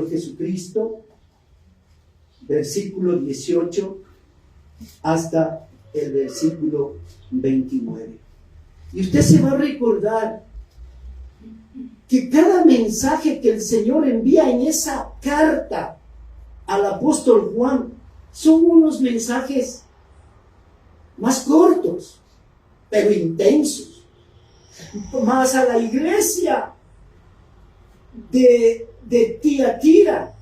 Señor Jesucristo, versículo 18 hasta el versículo 29. Y usted se va a recordar que cada mensaje que el Señor envía en esa carta al apóstol Juan son unos mensajes más cortos, pero intensos. Más a la iglesia de Tiatira,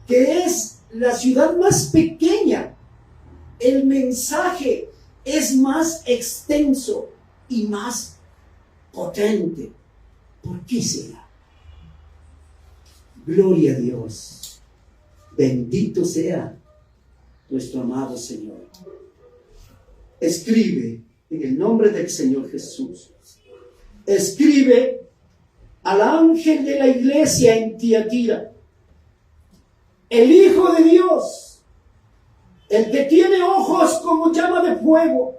que es la ciudad más pequeña, el mensaje es más extenso y más potente. ¿Por qué será? Gloria a Dios. Bendito sea nuestro amado Señor. Escribe en el nombre del Señor Jesús. Escribe al ángel de la iglesia en Tiatira, el Hijo de Dios, el que tiene ojos como llama de fuego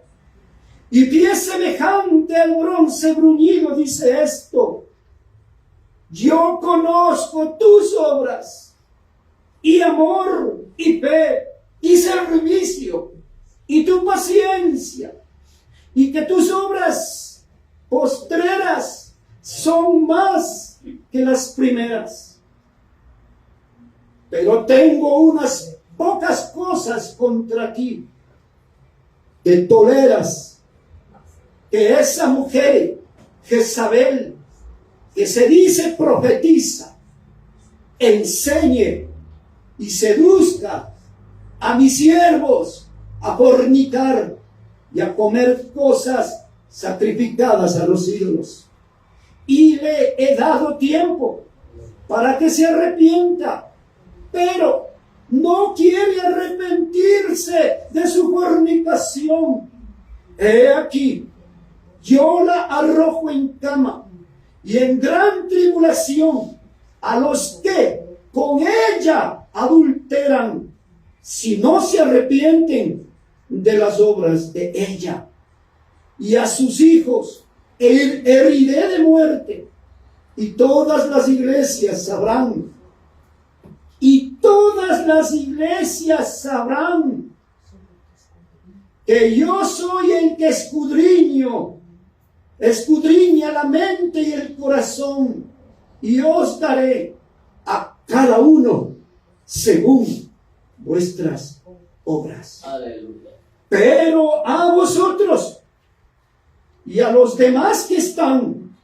y pies semejante al bronce bruñido, dice esto: yo conozco tus obras, y amor, y fe, y servicio, y tu paciencia, y que tus obras postreras son más que las primeras. Pero tengo unas pocas cosas contra ti, que toleras que esa mujer, Jezabel, que se dice profetiza, enseñe y seduzca a mis siervos a fornicar y a comer cosas sacrificadas a los ídolos. Y le he dado tiempo para que se arrepienta, pero no quiere arrepentirse de su fornicación. He aquí, yo la arrojo en cama y en gran tribulación a los que con ella adulteran, si no se arrepienten de las obras de ella. Y a sus hijos heriré de muerte, y todas las iglesias sabrán, que yo soy el que escudriña la mente y el corazón, y os daré a cada uno según vuestras obras. Aleluya. Pero a vosotros y a los demás que están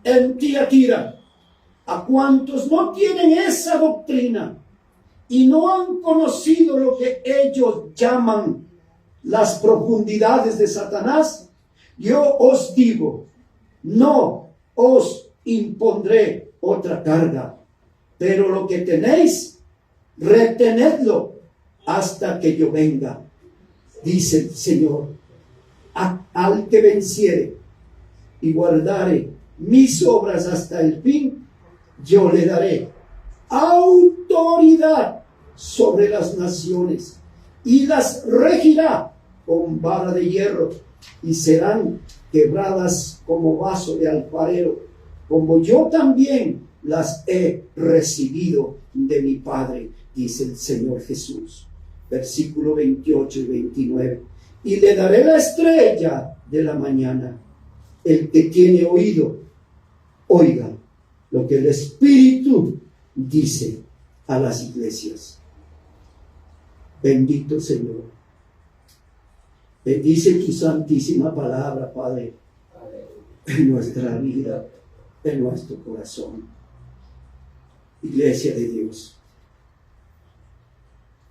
en Tiatira, a cuantos no tienen esa doctrina y no han conocido lo que ellos llaman las profundidades de Satanás, yo os digo, no os impondré otra carga, pero lo que tenéis, retenedlo hasta que yo venga, dice el Señor. Al que venciere y guardare mis obras hasta el fin, yo le daré autoridad sobre las naciones y las regirá con vara de hierro, y serán quebradas como vaso de alfarero, como yo también las he recibido de mi Padre, dice el Señor Jesús. Versículo 28 y 29. Y le daré la estrella de la mañana. El que tiene oído, oiga lo que el Espíritu dice a las iglesias. Bendito Señor. Bendice tu santísima palabra, Padre, en nuestra vida, en nuestro corazón. Iglesia de Dios,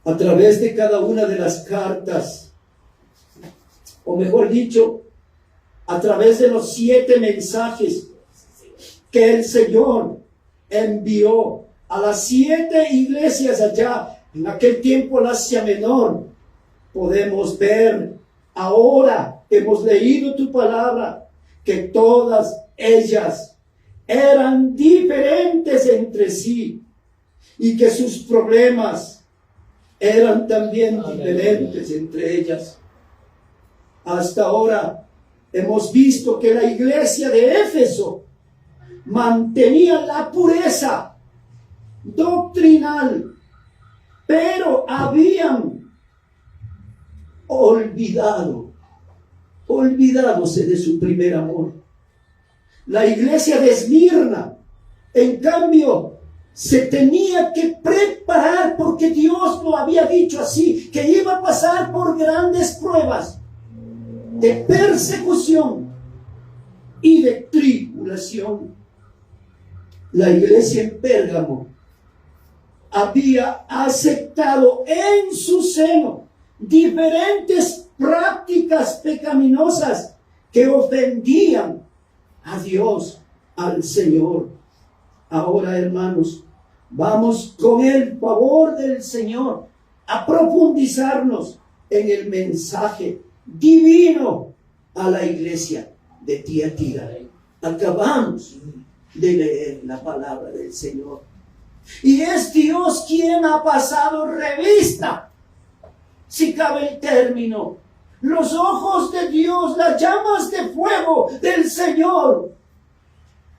a través de cada una de las cartas, o mejor dicho, a través de los 7 mensajes que el Señor envió a las 7 iglesias allá, en aquel tiempo en Asia Menor, podemos ver, ahora hemos leído tu palabra, que todas ellas eran diferentes entre sí y que sus problemas eran también diferentes entre ellas. Hasta ahora hemos visto que la iglesia de Éfeso mantenía la pureza doctrinal, pero habían olvidadose de su primer amor. La iglesia de Esmirna, en cambio, se tenía que preparar porque Dios lo había dicho así, que iba a pasar por grandes pruebas de persecución y de tribulación. La iglesia en Pérgamo había aceptado en su seno diferentes prácticas pecaminosas que ofendían a Dios, al Señor. Ahora, hermanos, vamos con el favor del Señor a profundizarnos en el mensaje divino a la iglesia de Tiatira. Acabamos de leer la palabra del Señor. Y es Dios quien ha pasado revista, si cabe el término, los ojos de Dios, las llamas de fuego del Señor.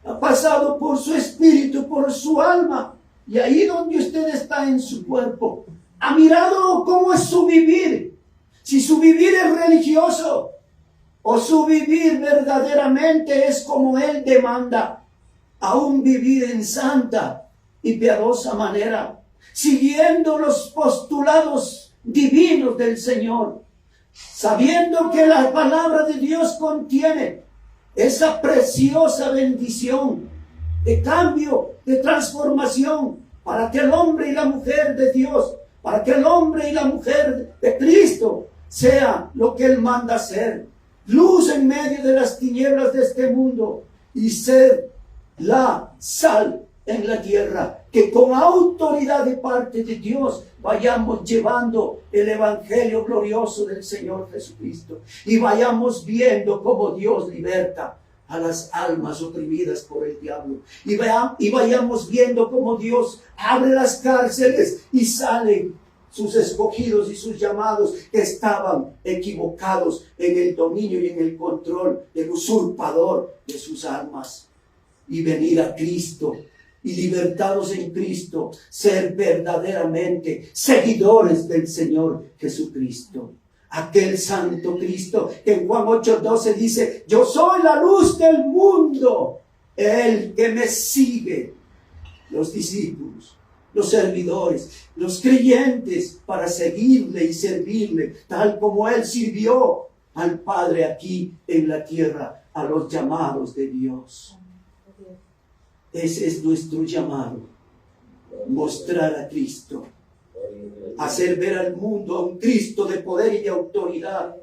Ha pasado por su espíritu, por su alma, y ahí donde usted está en su cuerpo, ha mirado cómo es su vivir, si su vivir es religioso o su vivir verdaderamente es como Él demanda, aún vivir en santa y piadosa manera, siguiendo los postulados divinos del Señor, sabiendo que la palabra de Dios contiene esa preciosa bendición de cambio, de transformación, para que el hombre y la mujer de Dios, para que el hombre y la mujer de Cristo sea lo que Él manda ser, luz en medio de las tinieblas de este mundo, y ser la sal en la tierra, que con autoridad de parte de Dios vayamos llevando el evangelio glorioso del Señor Jesucristo, y vayamos viendo cómo Dios liberta a las almas oprimidas por el diablo, y vayamos viendo cómo Dios abre las cárceles y salen sus escogidos y sus llamados que estaban equivocados en el dominio y en el control del usurpador de sus almas, y venir a Cristo, y libertados en Cristo, ser verdaderamente seguidores del Señor Jesucristo. Aquel santo Cristo que en Juan 8:12 dice: yo soy la luz del mundo. El que me sigue, los discípulos, los servidores, los creyentes, para seguirle y servirle, tal como Él sirvió al Padre aquí en la tierra, a los llamados de Dios. Ese es nuestro llamado: mostrar a Cristo, hacer ver al mundo a un Cristo de poder y de autoridad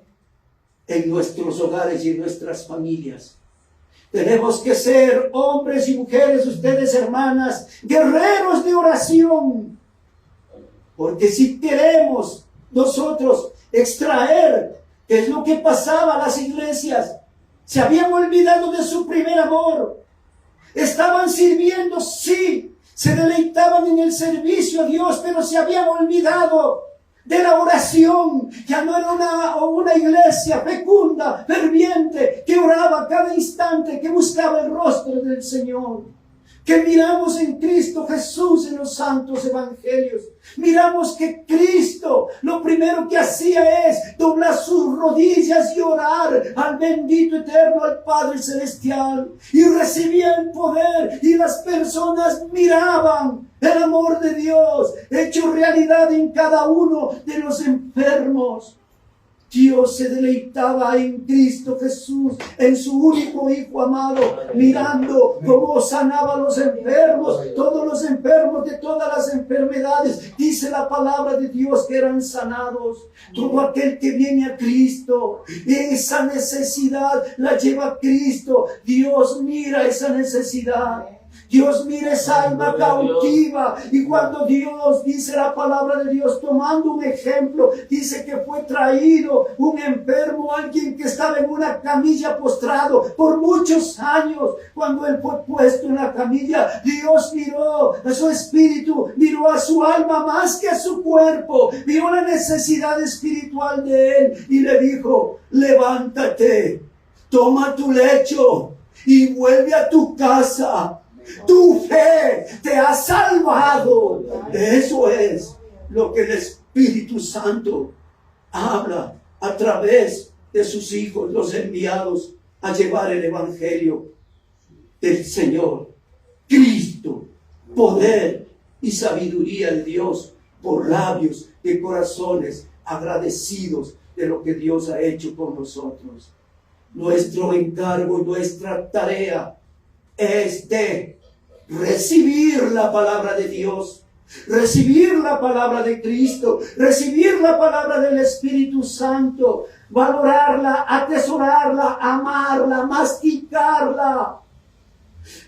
en nuestros hogares y en nuestras familias. Tenemos que ser hombres y mujeres, ustedes hermanas, guerreros de oración, porque si queremos nosotros extraer qué es lo que pasaba a las iglesias, se habían olvidado de su primer amor. Estaban sirviendo, sí, se deleitaban en el servicio a Dios, pero se habían olvidado de la oración. Ya no era una iglesia fecunda, ferviente, que oraba cada instante, que buscaba el rostro del Señor. Que miramos en Cristo Jesús en los santos evangelios. Miramos que Cristo lo primero que hacía es doblar sus rodillas y orar al bendito eterno, al Padre Celestial. Y recibía el poder, y las personas miraban el amor de Dios hecho realidad en cada uno de los enfermos. Dios se deleitaba en Cristo Jesús, en su único Hijo amado, mirando cómo sanaba a los enfermos, todos los enfermos de todas las enfermedades. Dice la palabra de Dios que eran sanados. Todo aquel que viene a Cristo, esa necesidad la lleva a Cristo. Dios mira esa necesidad. Dios mira esa alma cautiva, y cuando Dios, dice la palabra de Dios, tomando un ejemplo, dice que fue traído un enfermo, alguien que estaba en una camilla postrado por muchos años. Cuando él fue puesto en la camilla, Dios miró a su espíritu, miró a su alma más que a su cuerpo, vio la necesidad espiritual de él y le dijo: levántate, toma tu lecho y vuelve a tu casa. Tu fe te ha salvado. Eso es lo que el Espíritu Santo habla a través de sus hijos, los enviados a llevar el Evangelio del Señor Cristo, poder y sabiduría de Dios por labios de corazones agradecidos de lo que Dios ha hecho con nosotros. Nuestro encargo, nuestra tarea es de recibir la palabra de Dios, recibir la palabra de Cristo, recibir la palabra del Espíritu Santo, valorarla, atesorarla, amarla, masticarla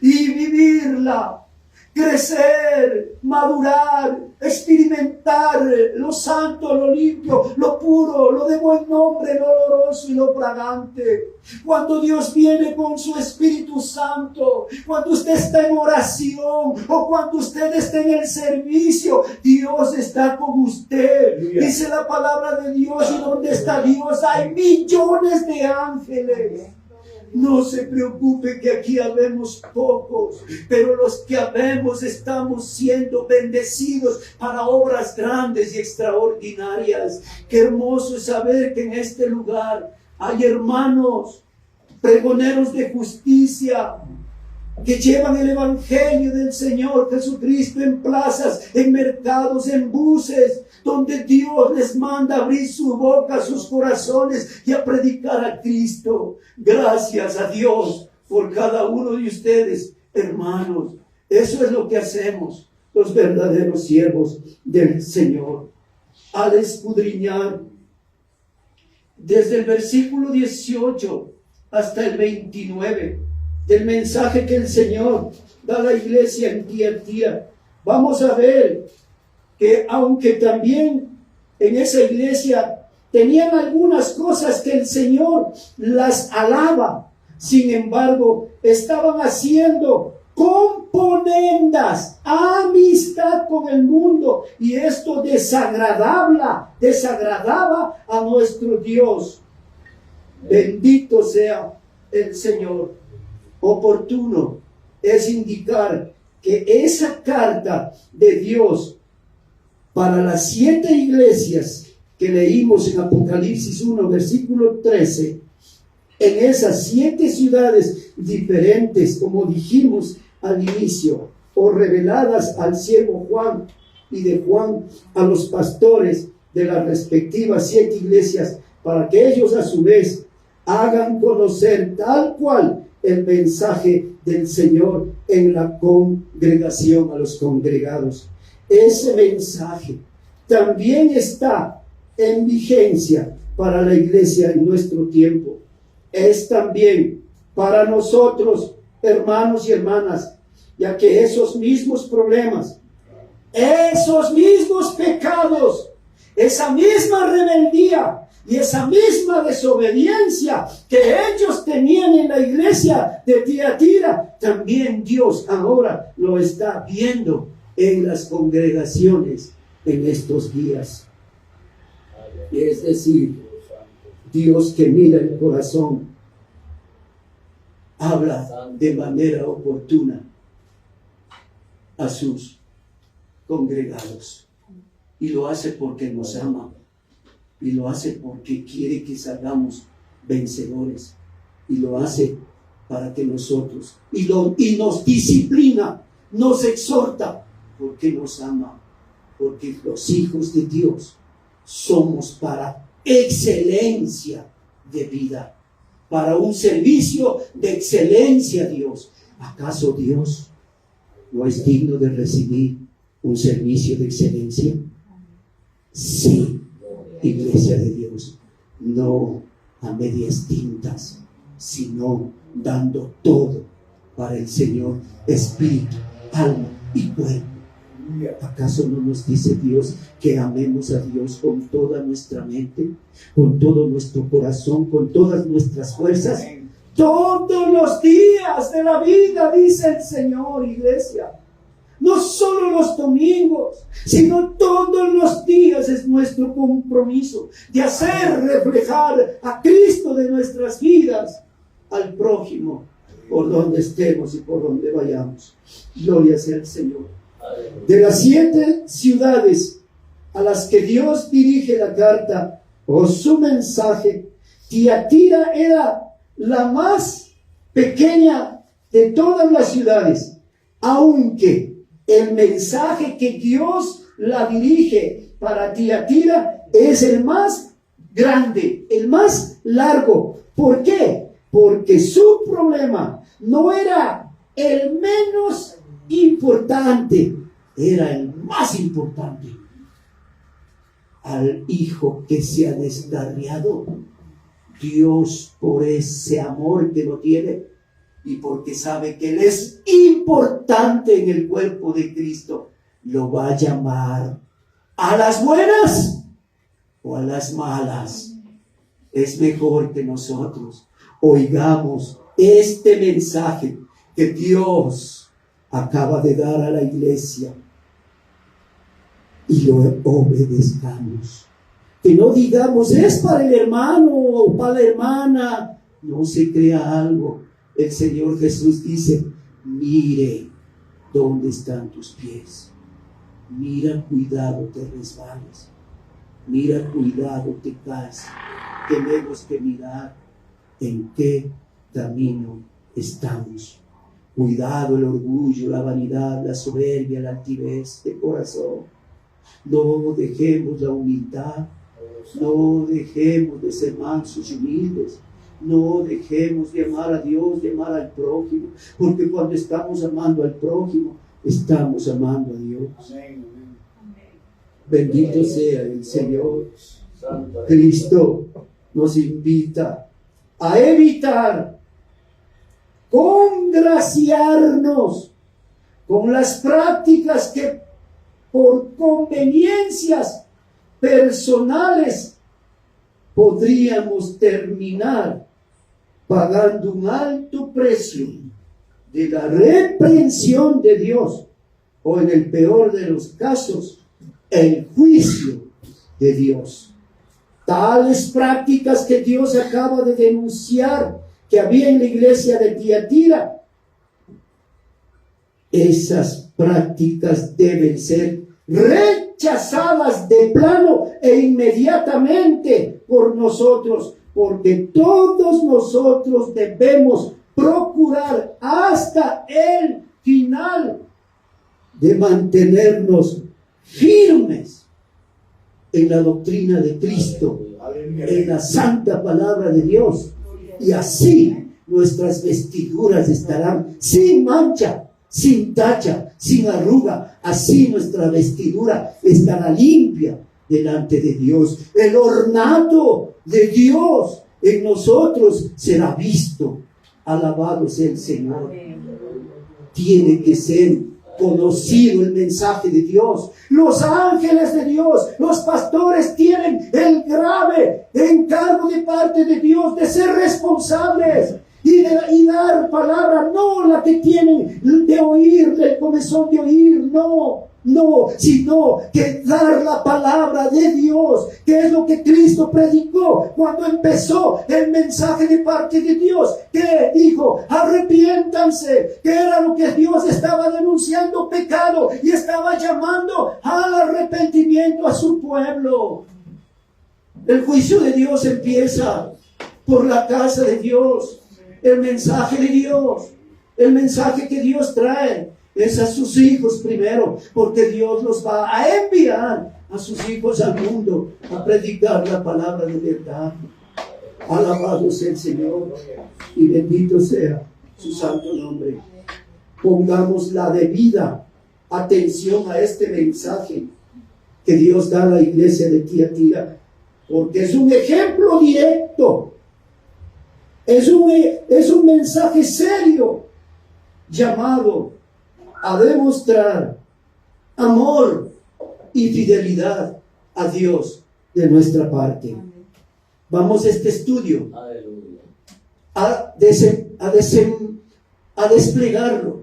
y vivirla, crecer, madurar, experimentar lo santo, lo limpio, lo puro, lo de buen nombre, lo oloroso y lo fragante. Cuando Dios viene con su Espíritu Santo, cuando usted está en oración o cuando usted está en el servicio, Dios está con usted. Dice la palabra de Dios, y donde está Dios hay millones de ángeles. No se preocupe que aquí habemos pocos, pero los que habemos estamos siendo bendecidos para obras grandes y extraordinarias. Qué hermoso es saber que en este lugar hay hermanos, pregoneros de justicia, que llevan el Evangelio del Señor Jesucristo en plazas, en mercados, en buses, donde Dios les manda abrir su boca, sus corazones y a predicar a Cristo. Gracias a Dios por cada uno de ustedes, hermanos. Eso es lo que hacemos los verdaderos siervos del Señor. Al escudriñar desde el versículo 18 hasta el 29 del mensaje que el Señor da a la iglesia en Tiatira, vamos a ver que aunque también en esa iglesia tenían algunas cosas que el Señor las alaba, sin embargo estaban haciendo componendas, amistad con el mundo, y esto desagradaba a nuestro Dios. Bendito sea el Señor. Oportuno es indicar que esa carta de Dios para las 7 iglesias que leímos en Apocalipsis 1, versículo 13, en esas 7 ciudades diferentes, como dijimos al inicio, o reveladas al siervo Juan, y de Juan a los pastores de las respectivas 7 iglesias, para que ellos a su vez hagan conocer tal cual el mensaje del Señor en la congregación, a los congregados. Ese mensaje también está en vigencia para la iglesia en nuestro tiempo. Es también para nosotros, hermanos y hermanas, ya que esos mismos problemas, esos mismos pecados, esa misma rebeldía y esa misma desobediencia que ellos tenían en la iglesia de Tiatira, también Dios ahora lo está viendo en las congregaciones en estos días. Es decir, Dios que mira el corazón habla de manera oportuna a sus congregados, y lo hace porque nos ama, y lo hace porque quiere que salgamos vencedores, y lo hace para que nosotros, y nos disciplina, nos exhorta, porque nos ama, porque los hijos de Dios somos para excelencia de vida, para un servicio de excelencia a Dios. ¿Acaso Dios no es digno de recibir un servicio de excelencia? Sí, iglesia de Dios, no a medias tintas, sino dando todo para el Señor, espíritu, alma y cuerpo. ¿Acaso no nos dice Dios que amemos a Dios con toda nuestra mente, con todo nuestro corazón, con todas nuestras fuerzas? Todos los días de la vida, dice el Señor, iglesia. No solo los domingos, sino todos los días es nuestro compromiso de hacer reflejar a Cristo de nuestras vidas al prójimo. por donde estemos y por donde vayamos. Gloria sea al Señor. De las 7 ciudades a las que Dios dirige la carta o su mensaje, Tiatira era la más pequeña de todas las ciudades, aunque el mensaje que Dios la dirige para Tiatira es el más grande, el más largo. ¿Por qué? Porque su problema no era el menos importante, era el más importante. Al hijo que se ha descarriado, Dios, por ese amor que lo tiene y porque sabe que Él es importante en el cuerpo de Cristo, lo va a llamar a las buenas o a las malas. Es mejor que nosotros oigamos este mensaje que Dios acaba de dar a la iglesia y lo obedezcamos. Que no digamos, es para el hermano o para la hermana. No se crea algo. El Señor Jesús dice, mire dónde están tus pies. Mira, cuidado, te resbales. Mira, cuidado, te caes. Tenemos que mirar en qué camino estamos. Cuidado el orgullo, la vanidad, la soberbia, la altivez de corazón. No dejemos la humildad. No dejemos de ser mansos y humildes. No dejemos de amar a Dios, de amar al prójimo. Porque cuando estamos amando al prójimo, estamos amando a Dios. Bendito sea el Señor. Cristo nos invita a evitar congraciarnos con las prácticas que por conveniencias personales podríamos terminar pagando un alto precio de la reprensión de Dios o, en el peor de los casos, el juicio de Dios. Tales prácticas que Dios acaba de denunciar que había en la iglesia de Tiatira, esas prácticas deben ser rechazadas de plano e inmediatamente por nosotros, porque todos nosotros debemos procurar hasta el final de mantenernos firmes en la doctrina de Cristo, en la santa palabra de Dios, y así nuestras vestiduras estarán sin mancha, sin tacha, sin arruga. Así nuestra vestidura estará limpia delante de Dios. El ornato de Dios en nosotros será visto. Alabado sea el Señor. Tiene que ser conocido el mensaje de Dios. Los ángeles de Dios, los pastores tienen el grave encargo de parte de Dios de ser responsables y dar palabra, no la que tienen de oír, del comezón de oír, no, sino que dar la palabra de Dios, que es lo que Cristo predicó cuando empezó el mensaje de parte de Dios, que dijo, arrepiéntanse, que era lo que Dios estaba denunciando, pecado, y estaba llamando al arrepentimiento a su pueblo. El juicio de Dios empieza por la casa de Dios. El mensaje de Dios, el mensaje que Dios trae es a sus hijos primero, porque Dios los va a enviar a sus hijos al mundo a predicar la palabra de verdad. Alabado sea el Señor y bendito sea su santo nombre. Pongamos la debida atención a este mensaje que Dios da a la iglesia de Tiatira, porque es un ejemplo directo. Es un mensaje serio, llamado a demostrar amor y fidelidad a Dios de nuestra parte. Vamos a este estudio a desplegarlo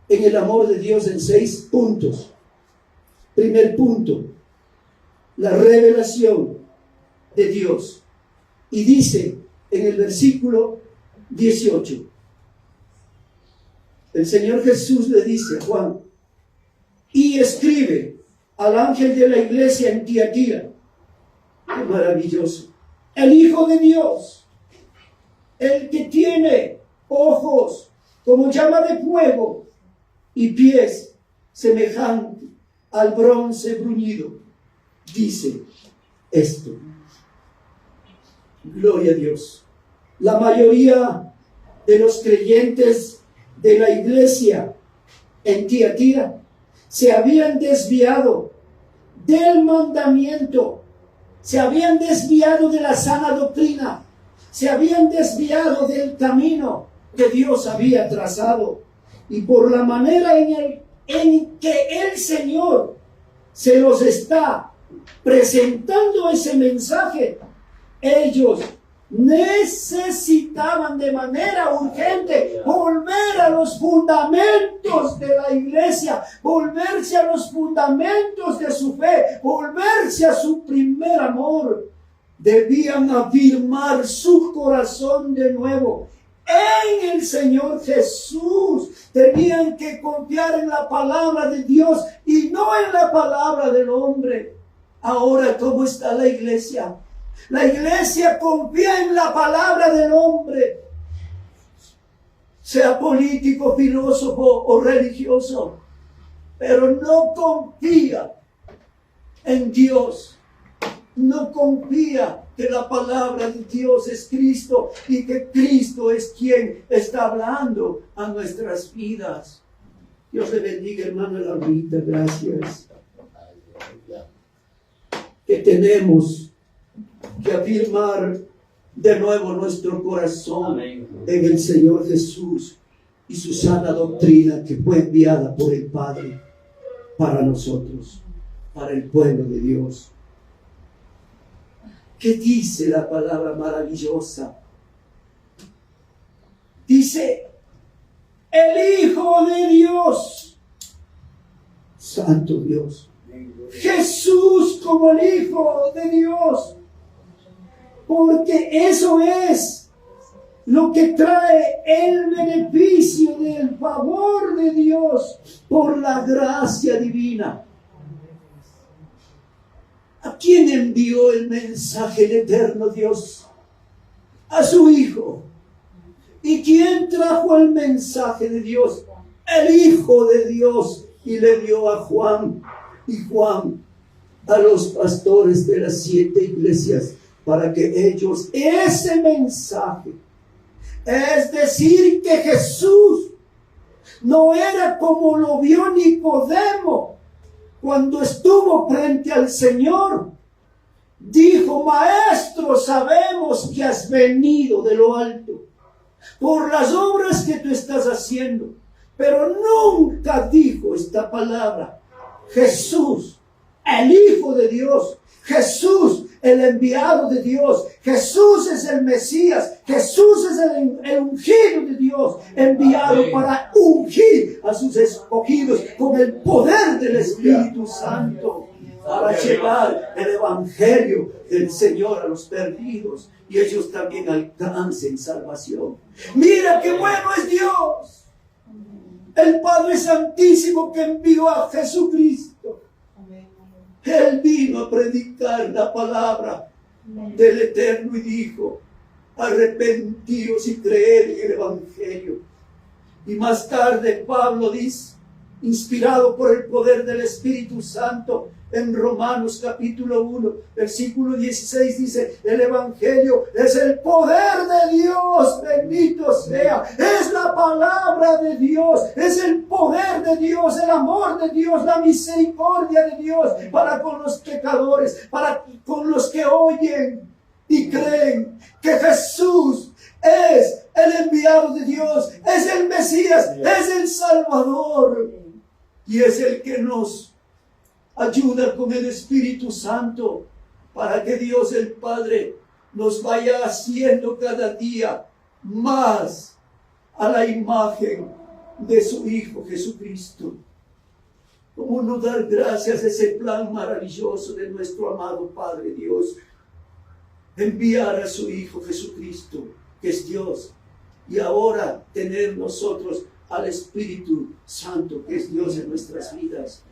en el amor de Dios en 6 puntos. Primer punto, la revelación de Dios. Y dice en el versículo 18, el Señor Jesús le dice a Juan, y escribe al ángel de la iglesia en Tiatira. ¡Qué maravilloso! El Hijo de Dios, el que tiene ojos como llama de fuego y pies semejante al bronce bruñido, dice esto. Gloria a Dios. La mayoría de los creyentes de la iglesia en Tiatira se habían desviado del mandamiento, se habían desviado de la sana doctrina, se habían desviado del camino que Dios había trazado, y por la manera en que el Señor se los está presentando ese mensaje, ellos necesitaban de manera urgente volver a los fundamentos de la iglesia, volverse a los fundamentos de su fe, volverse a su primer amor. Debían afirmar su corazón de nuevo en el Señor Jesús. Tenían que confiar en la palabra de Dios y no en la palabra del hombre. Ahora, ¿cómo está la iglesia? La iglesia confía en la palabra del hombre, sea político, filósofo o religioso, pero no confía en Dios. No confía que la palabra de Dios es Cristo y que Cristo es quien está hablando a nuestras vidas. Dios le bendiga, hermano Laurita, gracias. Que tenemos que afirmar de nuevo nuestro corazón en el Señor Jesús y su sana doctrina que fue enviada por el Padre para nosotros, para el pueblo de Dios. ¿Qué dice la palabra maravillosa? Dice, el Hijo de Dios, Santo Dios, Jesús como el Hijo de Dios, porque eso es lo que trae el beneficio del favor de Dios por la gracia divina. ¿A quién envió el mensaje del eterno Dios? A su Hijo. ¿Y quién trajo el mensaje de Dios? El Hijo de Dios, y le dio a Juan, y Juan a los pastores de las 7 iglesias, para que ellos ese mensaje, es decir, que Jesús no era como lo vio Nicodemo cuando estuvo frente al Señor. Dijo, Maestro, sabemos que has venido de lo alto por las obras que tú estás haciendo, pero nunca dijo esta palabra. Jesús, el Hijo de Dios, Jesús, el enviado de Dios, Jesús es el Mesías, Jesús es el ungido de Dios, enviado para ungir a sus escogidos con el poder del Espíritu Santo, para llevar el evangelio del Señor a los perdidos y ellos también alcancen salvación. Mira qué bueno es Dios, el Padre Santísimo que envió a Jesucristo. Él vino a predicar la palabra del Eterno y dijo, arrepentíos y creed en el Evangelio. Y más tarde Pablo dice, inspirado por el poder del Espíritu Santo, en Romanos capítulo 1, versículo 16 dice, el Evangelio es el poder de Dios, bendito sea, es la palabra de Dios, es el poder de Dios, el amor de Dios, la misericordia de Dios para con los pecadores, para con los que oyen y creen que Jesús es el enviado de Dios, es el Mesías, es el Salvador y es el que nos ayuda con el Espíritu Santo para que Dios el Padre nos vaya haciendo cada día más a la imagen de su Hijo Jesucristo. ¿Cómo no dar gracias a ese plan maravilloso de nuestro amado Padre Dios? Enviar a su Hijo Jesucristo, que es Dios, y ahora tener nosotros al Espíritu Santo, que es Dios en nuestras vidas.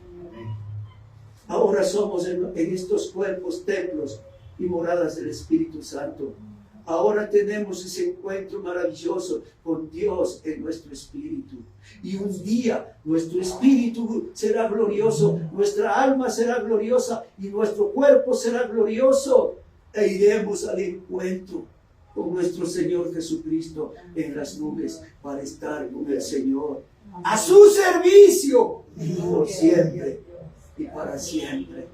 Ahora somos en estos cuerpos templos y moradas del Espíritu Santo. Ahora tenemos ese encuentro maravilloso con Dios en nuestro espíritu. Y un día nuestro espíritu será glorioso, nuestra alma será gloriosa y nuestro cuerpo será glorioso. E iremos al encuentro con nuestro Señor Jesucristo en las nubes para estar con el Señor a su servicio por siempre y para siempre.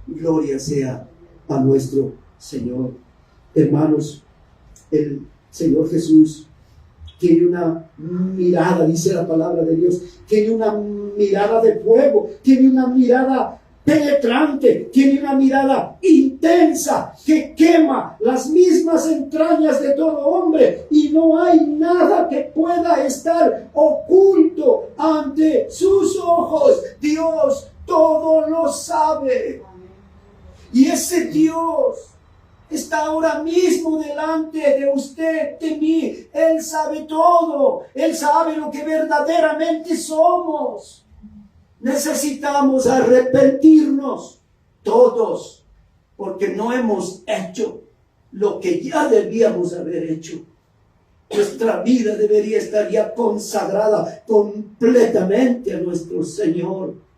Gloria sea a nuestro Señor. Hermanos, el Señor Jesús tiene una mirada, dice la palabra de Dios, tiene una mirada de fuego, tiene una mirada penetrante, tiene una mirada intensa que quema las mismas entrañas de todo hombre, y no hay nada que pueda estar oculto ante sus ojos. Dios todo lo sabe, y ese Dios está ahora mismo delante de usted, de mí. Él sabe todo. Él sabe lo que verdaderamente somos. Necesitamos arrepentirnos todos, porque no hemos hecho lo que ya debíamos haber hecho. Nuestra vida debería estar ya consagrada completamente a nuestro Señor.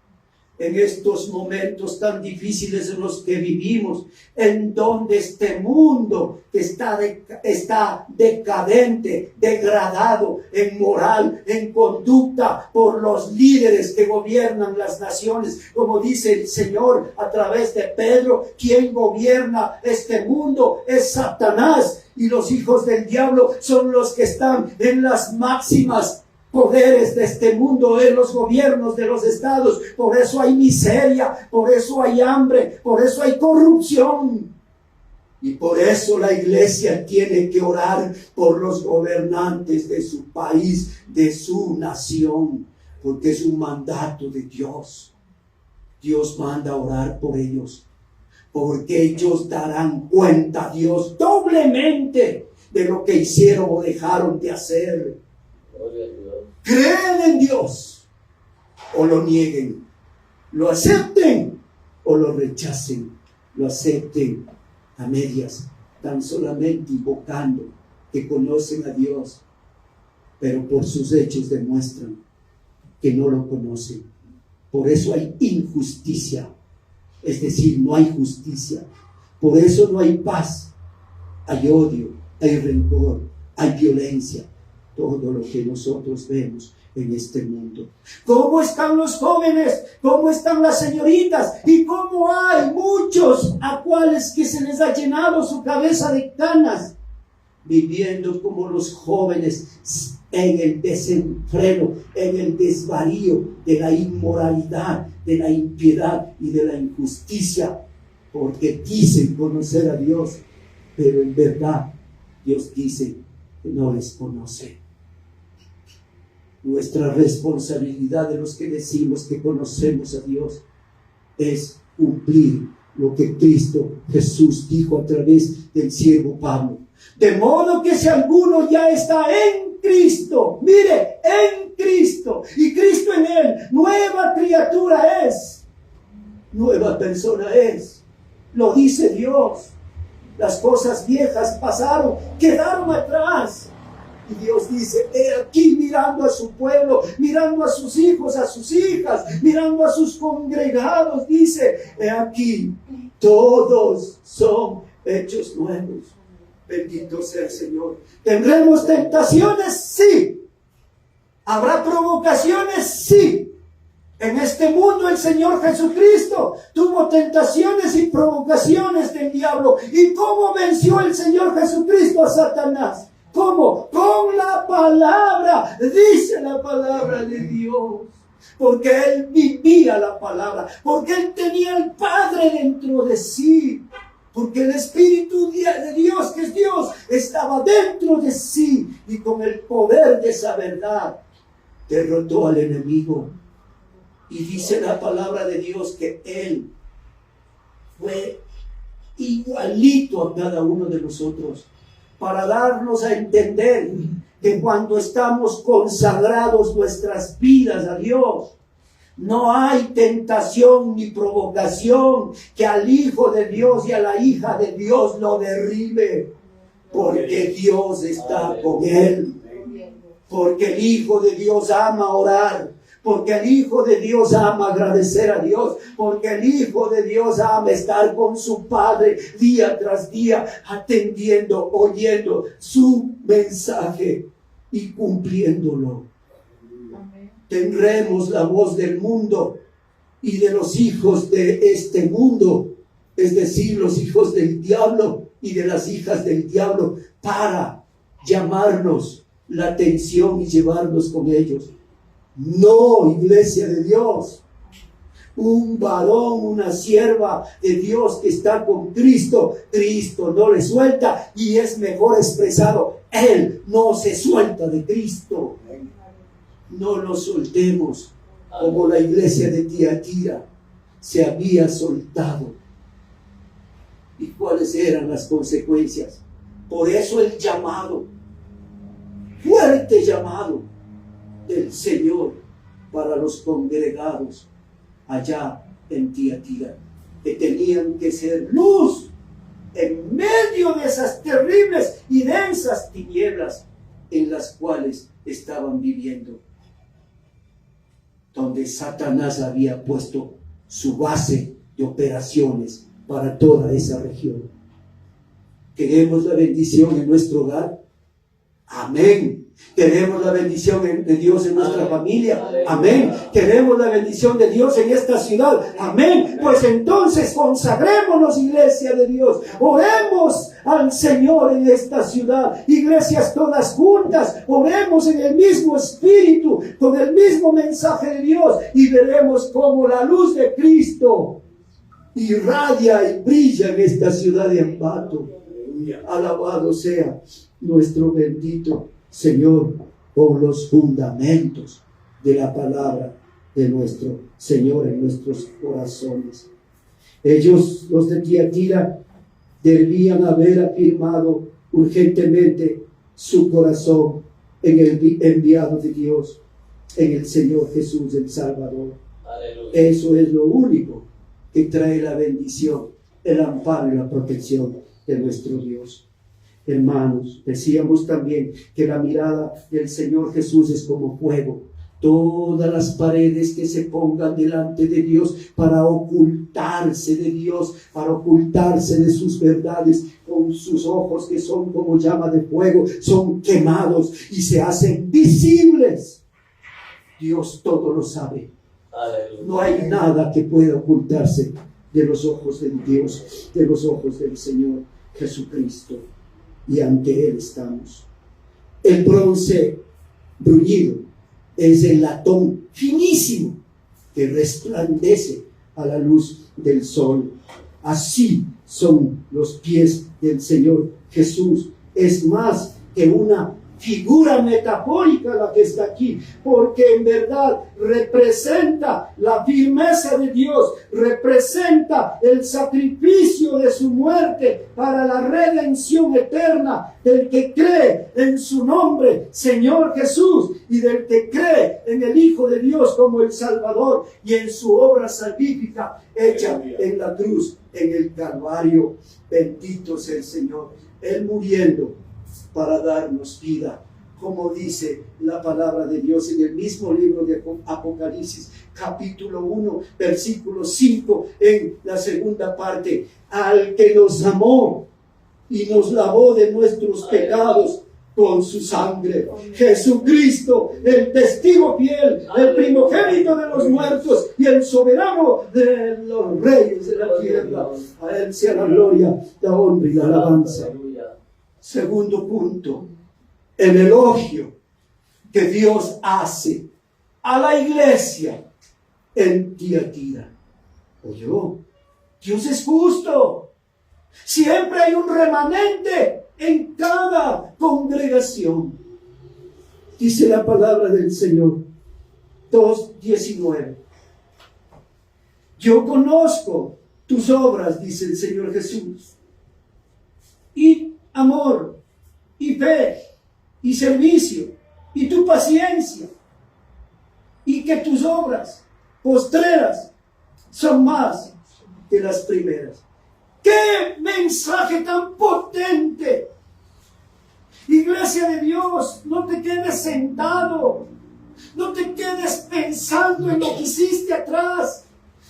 En estos momentos tan difíciles en los que vivimos, en donde este mundo está decadente, degradado en moral, en conducta, por los líderes que gobiernan las naciones, como dice el Señor a través de Pedro, quien gobierna este mundo es Satanás, y los hijos del diablo son los que están en las máximas poderes de este mundo, en los gobiernos de los estados. Por eso hay miseria, por eso hay hambre, por eso hay corrupción. Y por eso la iglesia tiene que orar por los gobernantes de su país, de su nación, porque es un mandato de Dios. Dios manda a orar por ellos, porque ellos darán cuenta a Dios doblemente de lo que hicieron o dejaron de hacer. Creen en Dios o lo nieguen, lo acepten o lo rechacen, lo acepten a medias, tan solamente invocando que conocen a Dios, pero por sus hechos demuestran que no lo conocen. Por eso hay injusticia, es decir, no hay justicia. Por eso no hay paz, hay odio, hay rencor, hay violencia. Todo lo que nosotros vemos en este mundo. ¿Cómo están los jóvenes? ¿Cómo están las señoritas? Y cómo hay muchos a cuales que se les ha llenado su cabeza de canas, viviendo como los jóvenes en el desenfreno, en el desvarío de la inmoralidad, de la impiedad y de la injusticia, porque dicen conocer a Dios, pero en verdad Dios dice que no les conoce. Nuestra responsabilidad de los que decimos que conocemos a Dios es cumplir lo que Cristo Jesús dijo a través del siervo Pablo. De modo que si alguno ya está en Cristo, mire, en Cristo, y Cristo en él, nueva criatura es, nueva persona es. Lo dice Dios. Las cosas viejas pasaron, quedaron atrás. Y Dios dice, he aquí mirando a su pueblo, mirando a sus hijos, a sus hijas, mirando a sus congregados, dice, he aquí, todos son hechos nuevos. Bendito sea el Señor. ¿Tendremos tentaciones? Sí. ¿Habrá provocaciones? Sí. En este mundo el Señor Jesucristo tuvo tentaciones y provocaciones del diablo. ¿Y cómo venció el Señor Jesucristo a Satanás? ¿Cómo? Con la palabra, dice la palabra de Dios. Porque Él vivía la palabra, porque Él tenía al Padre dentro de sí, porque el Espíritu de Dios, que es Dios, estaba dentro de sí, y con el poder de esa verdad derrotó al enemigo. Y dice la palabra de Dios que Él fue igualito a cada uno de nosotros, para darnos a entender que cuando estamos consagrados nuestras vidas a Dios, no hay tentación ni provocación que al Hijo de Dios y a la hija de Dios lo derribe, porque Dios está con él, porque el Hijo de Dios ama orar, porque el Hijo de Dios ama agradecer a Dios, porque el Hijo de Dios ama estar con su Padre día tras día, atendiendo, oyendo su mensaje y cumpliéndolo. Tendremos la voz del mundo y de los hijos de este mundo, es decir, los hijos del diablo y de las hijas del diablo, para llamarnos la atención y llevarnos con ellos. No, iglesia de Dios. Un varón, una sierva de Dios que está con Cristo, Cristo no le suelta, y es mejor expresado, Él no se suelta de Cristo. No lo soltemos como la iglesia de Tiatira se había soltado. ¿Y cuáles eran las consecuencias? Por eso el llamado, fuerte llamado del Señor para los congregados allá en Tiatira, que tenían que ser luz en medio de esas terribles y densas tinieblas en las cuales estaban viviendo, donde Satanás había puesto su base de operaciones para toda esa región. ¿Queremos la bendición en nuestro hogar? Amén. ¿Queremos la bendición de Dios en nuestra familia? Amén. ¿Queremos la bendición de Dios en esta ciudad? Amén. Pues entonces consagrémonos, iglesia de Dios. Oremos al Señor en esta ciudad. Iglesias todas juntas. Oremos en el mismo espíritu, con el mismo mensaje de Dios. Y veremos cómo la luz de Cristo irradia y brilla en esta ciudad de Ambato. Alabado sea nuestro bendito Señor por los fundamentos de la palabra de nuestro Señor en nuestros corazones. Ellos, los de Tiatira, debían haber afirmado urgentemente su corazón en el enviado de Dios, en el Señor Jesús el Salvador. Aleluya. Eso es lo único que trae la bendición, el amparo y la protección de nuestro Dios. Hermanos, decíamos también que la mirada del Señor Jesús es como fuego. Todas las paredes que se pongan delante de Dios para ocultarse de Dios, para ocultarse de sus verdades, con sus ojos que son como llama de fuego, son quemados y se hacen visibles. Dios todo lo sabe. No hay nada que pueda ocultarse de los ojos de Dios, de los ojos del Señor Jesucristo. Y ante Él estamos. El bronce bruñido es el latón finísimo que resplandece a la luz del sol. Así son los pies del Señor Jesús. Es más que una figura metafórica la que está aquí, porque en verdad representa la firmeza de Dios, representa el sacrificio de su muerte para la redención eterna del que cree en su nombre, Señor Jesús, y del que cree en el Hijo de Dios como el Salvador y en su obra salvífica hecha en la cruz, en el Calvario. Bendito sea el Señor, Él muriendo para darnos vida, como dice la palabra de Dios en el mismo libro de Apocalipsis, capítulo 1, versículo 5, en la segunda parte: al que nos amó y nos lavó de nuestros pecados con su sangre. Jesucristo, el testigo fiel, el primogénito de los muertos y el soberano de los reyes de la tierra. A Él sea la gloria, la honra y la alabanza. Segundo punto, el elogio que Dios hace a la iglesia en Tiatira. Oyó, Dios es justo. Siempre hay un remanente en cada congregación. Dice la palabra del Señor, 2:19. Yo conozco tus obras, dice el Señor Jesús, y amor, y fe, y servicio y tu paciencia, y que tus obras postreras son más que las primeras. ¡Qué mensaje tan potente! Iglesia de Dios, no te quedes sentado, no te quedes pensando en lo que hiciste atrás,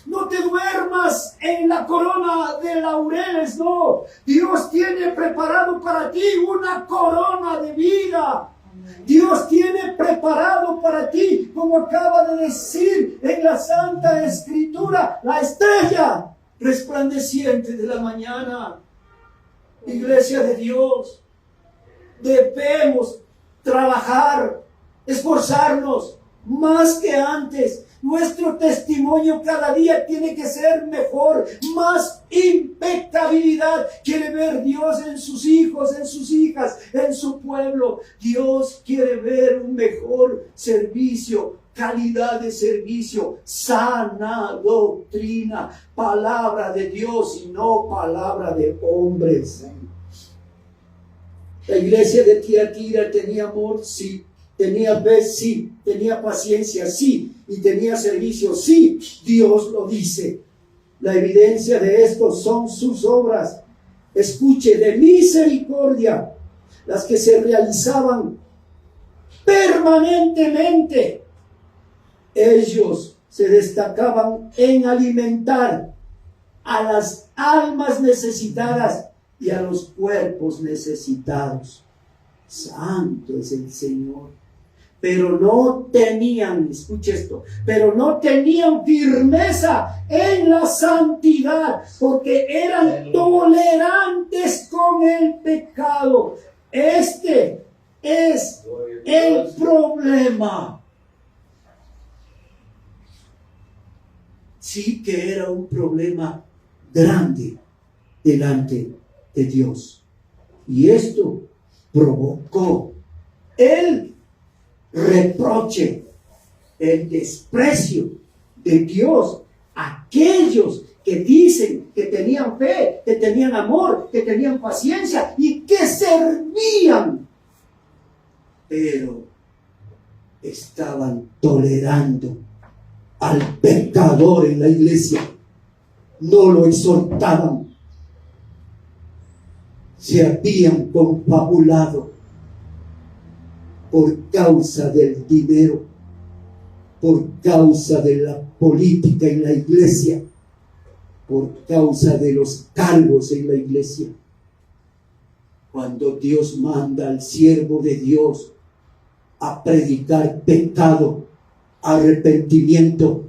no te duermas en la corona de laureles, no. Dios tiene preparado para ti una corona de vida. Dios tiene preparado para ti, como acaba de decir en la Santa Escritura, la estrella resplandeciente de la mañana. Iglesia de Dios, debemos trabajar, esforzarnos más que antes. Nuestro testimonio cada día tiene que ser mejor, más impecabilidad. Quiere ver Dios en sus hijos, en sus hijas, en su pueblo. Dios quiere ver un mejor servicio, calidad de servicio, sana doctrina, palabra de Dios y no palabra de hombres. La iglesia de Tiatira tenía amor, sí. Tenía fe, sí. Tenía paciencia, sí. Y tenía servicio, sí. Dios lo dice. La evidencia de esto son sus obras. Escuche, de misericordia, las que se realizaban permanentemente. Ellos se destacaban en alimentar a las almas necesitadas y a los cuerpos necesitados. Santo es el Señor. Pero no tenían, escuche esto, pero no tenían firmeza en la santidad, porque eran tolerantes con el pecado. Este es el problema. Sí que era un problema grande delante de Dios. Y esto provocó el reproche, el desprecio de Dios a aquellos que dicen que tenían fe, que tenían amor, que tenían paciencia y que servían, pero estaban tolerando al pecador en la iglesia. No lo exhortaban. Se habían confabulado por causa del dinero, por causa de la política en la iglesia, por causa de los cargos en la iglesia. Cuando Dios manda al siervo de Dios a predicar pecado, arrepentimiento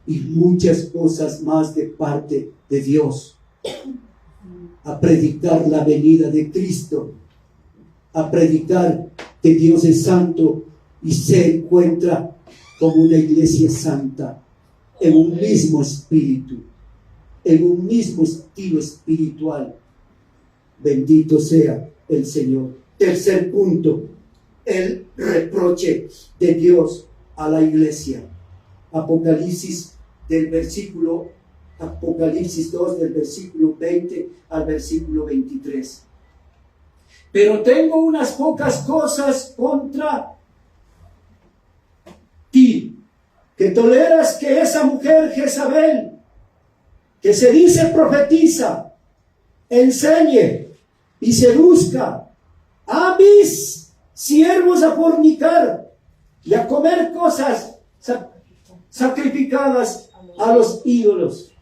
y muchas cosas más de parte de Dios, a predicar la venida de Cristo, a predicar que Dios es santo y se encuentra como una iglesia santa, en un mismo espíritu, en un mismo estilo espiritual. Bendito sea el Señor. Tercer punto, el reproche de Dios a la iglesia. Apocalipsis 2 del versículo 20 al versículo 23. Pero tengo unas pocas cosas contra ti, que toleras que esa mujer Jezabel, que se dice profetiza, enseñe y seduzca a mis siervos a fornicar y a comer cosas sacrificadas a los ídolos.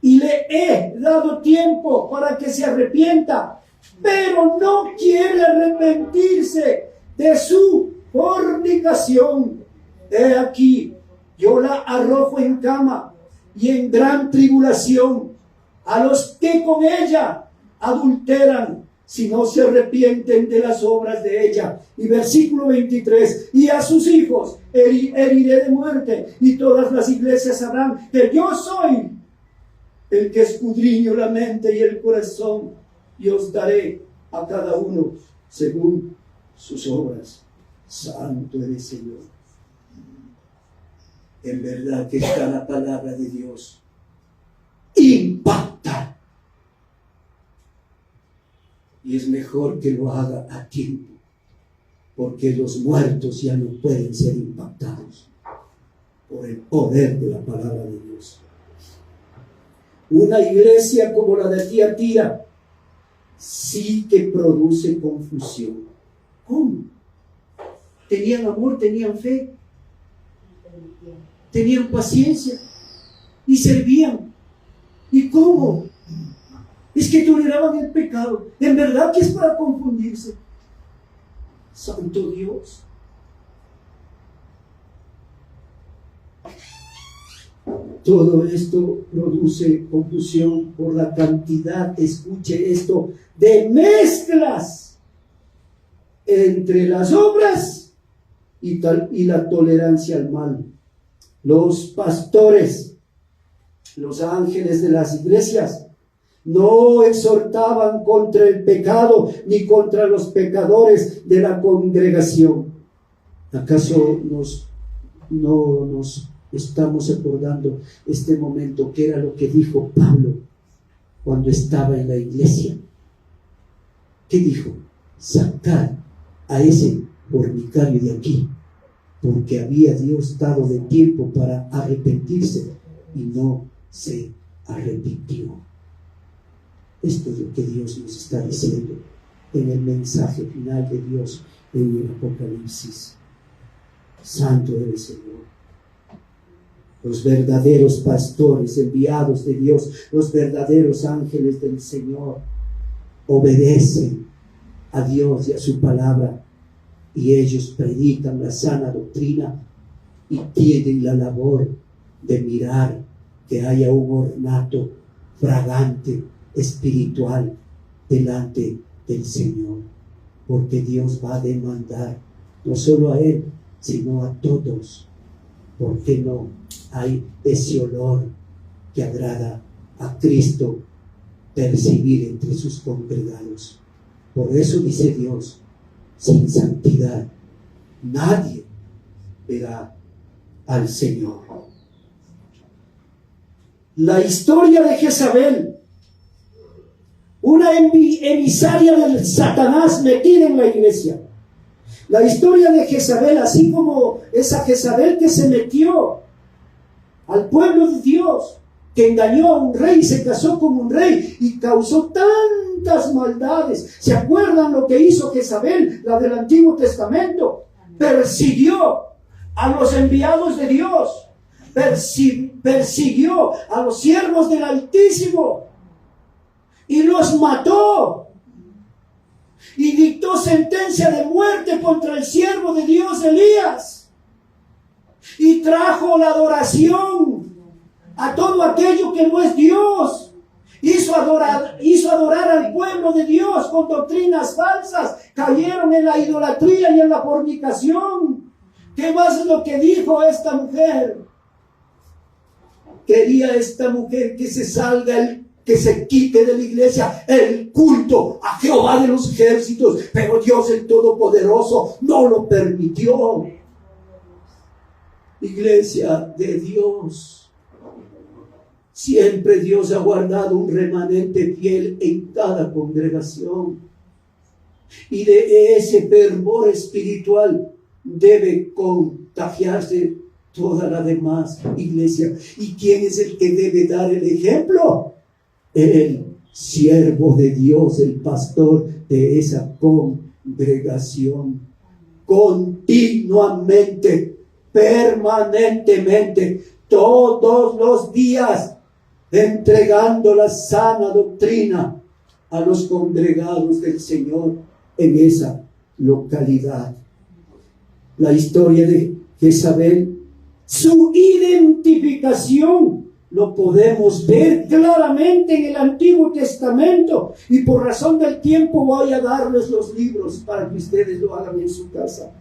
Y le he dado tiempo para que se arrepienta, pero no quiere arrepentirse de su fornicación. He aquí, yo la arrojo en cama y en gran tribulación a los que con ella adulteran, si no se arrepienten de las obras de ella. Y versículo 23, y a sus hijos heriré de muerte, y todas las iglesias sabrán que yo soy el que escudriño la mente y el corazón, y os daré a cada uno según sus obras. Santo eres, Señor. En verdad que está la palabra de Dios. Impacta. Y es mejor que lo haga a tiempo. porque los muertos ya no pueden ser impactados por el poder de la palabra de Dios. Una iglesia como la de Tiatira sí que produce confusión. ¿Cómo? Tenían amor, tenían fe, tenían paciencia y servían. ¿Y cómo? Es que toleraban el pecado. En verdad que es para confundirse. Santo Dios. Todo esto produce confusión por la cantidad, escuche esto, de mezclas entre las obras y la tolerancia al mal. Los pastores, los ángeles de las iglesias, no exhortaban contra el pecado ni contra los pecadores de la congregación. ¿Acaso no nos estamos acordando este momento que era lo que dijo Pablo cuando estaba en la iglesia? ¿Qué dijo? Sacar a ese fornicario de aquí, porque había Dios dado de tiempo para arrepentirse y no se arrepintió. Esto es lo que Dios nos está diciendo en el mensaje final de Dios en el Apocalipsis. Santo es el Señor. Los verdaderos pastores enviados de Dios, los verdaderos ángeles del Señor, obedecen a Dios y a su palabra, y ellos predican la sana doctrina y tienen la labor de mirar que haya un ornato fragante espiritual delante del Señor, porque Dios va a demandar no solo a Él, sino a todos. ¿Por qué no hay ese olor que agrada a Cristo percibir entre sus congregados? Por eso dice Dios, sin santidad nadie verá al Señor. La historia de Jezabel, una emisaria del Satanás metida en la iglesia. La historia de Jezabel, así como esa Jezabel que se metió al pueblo de Dios, que engañó a un rey, se casó con un rey y causó tantas maldades. ¿Se acuerdan lo que hizo Jezabel, la del Antiguo Testamento? Persiguió a los enviados de Dios, persiguió a los siervos del Altísimo y los mató. Y dictó sentencia de muerte contra el siervo de Dios Elías. Y trajo la adoración a todo aquello que no es Dios. Hizo adorar al pueblo de Dios con doctrinas falsas. Cayeron en la idolatría y en la fornicación. ¿Qué más es lo que dijo esta mujer? Quería esta mujer que que se quite de la iglesia el culto a Jehová de los ejércitos, pero Dios el Todopoderoso no lo permitió. Iglesia de Dios, siempre Dios ha guardado un remanente fiel en cada congregación, y de ese fervor espiritual debe contagiarse toda la demás iglesia. ¿Y quién es el que debe dar el ejemplo? El siervo de Dios, el pastor de esa congregación, continuamente, permanentemente, todos los días, entregando la sana doctrina a los congregados del Señor en esa localidad. La historia de Jezabel, su identificación, lo podemos ver claramente en el Antiguo Testamento, y por razón del tiempo voy a darles los libros para que ustedes lo hagan en su casa.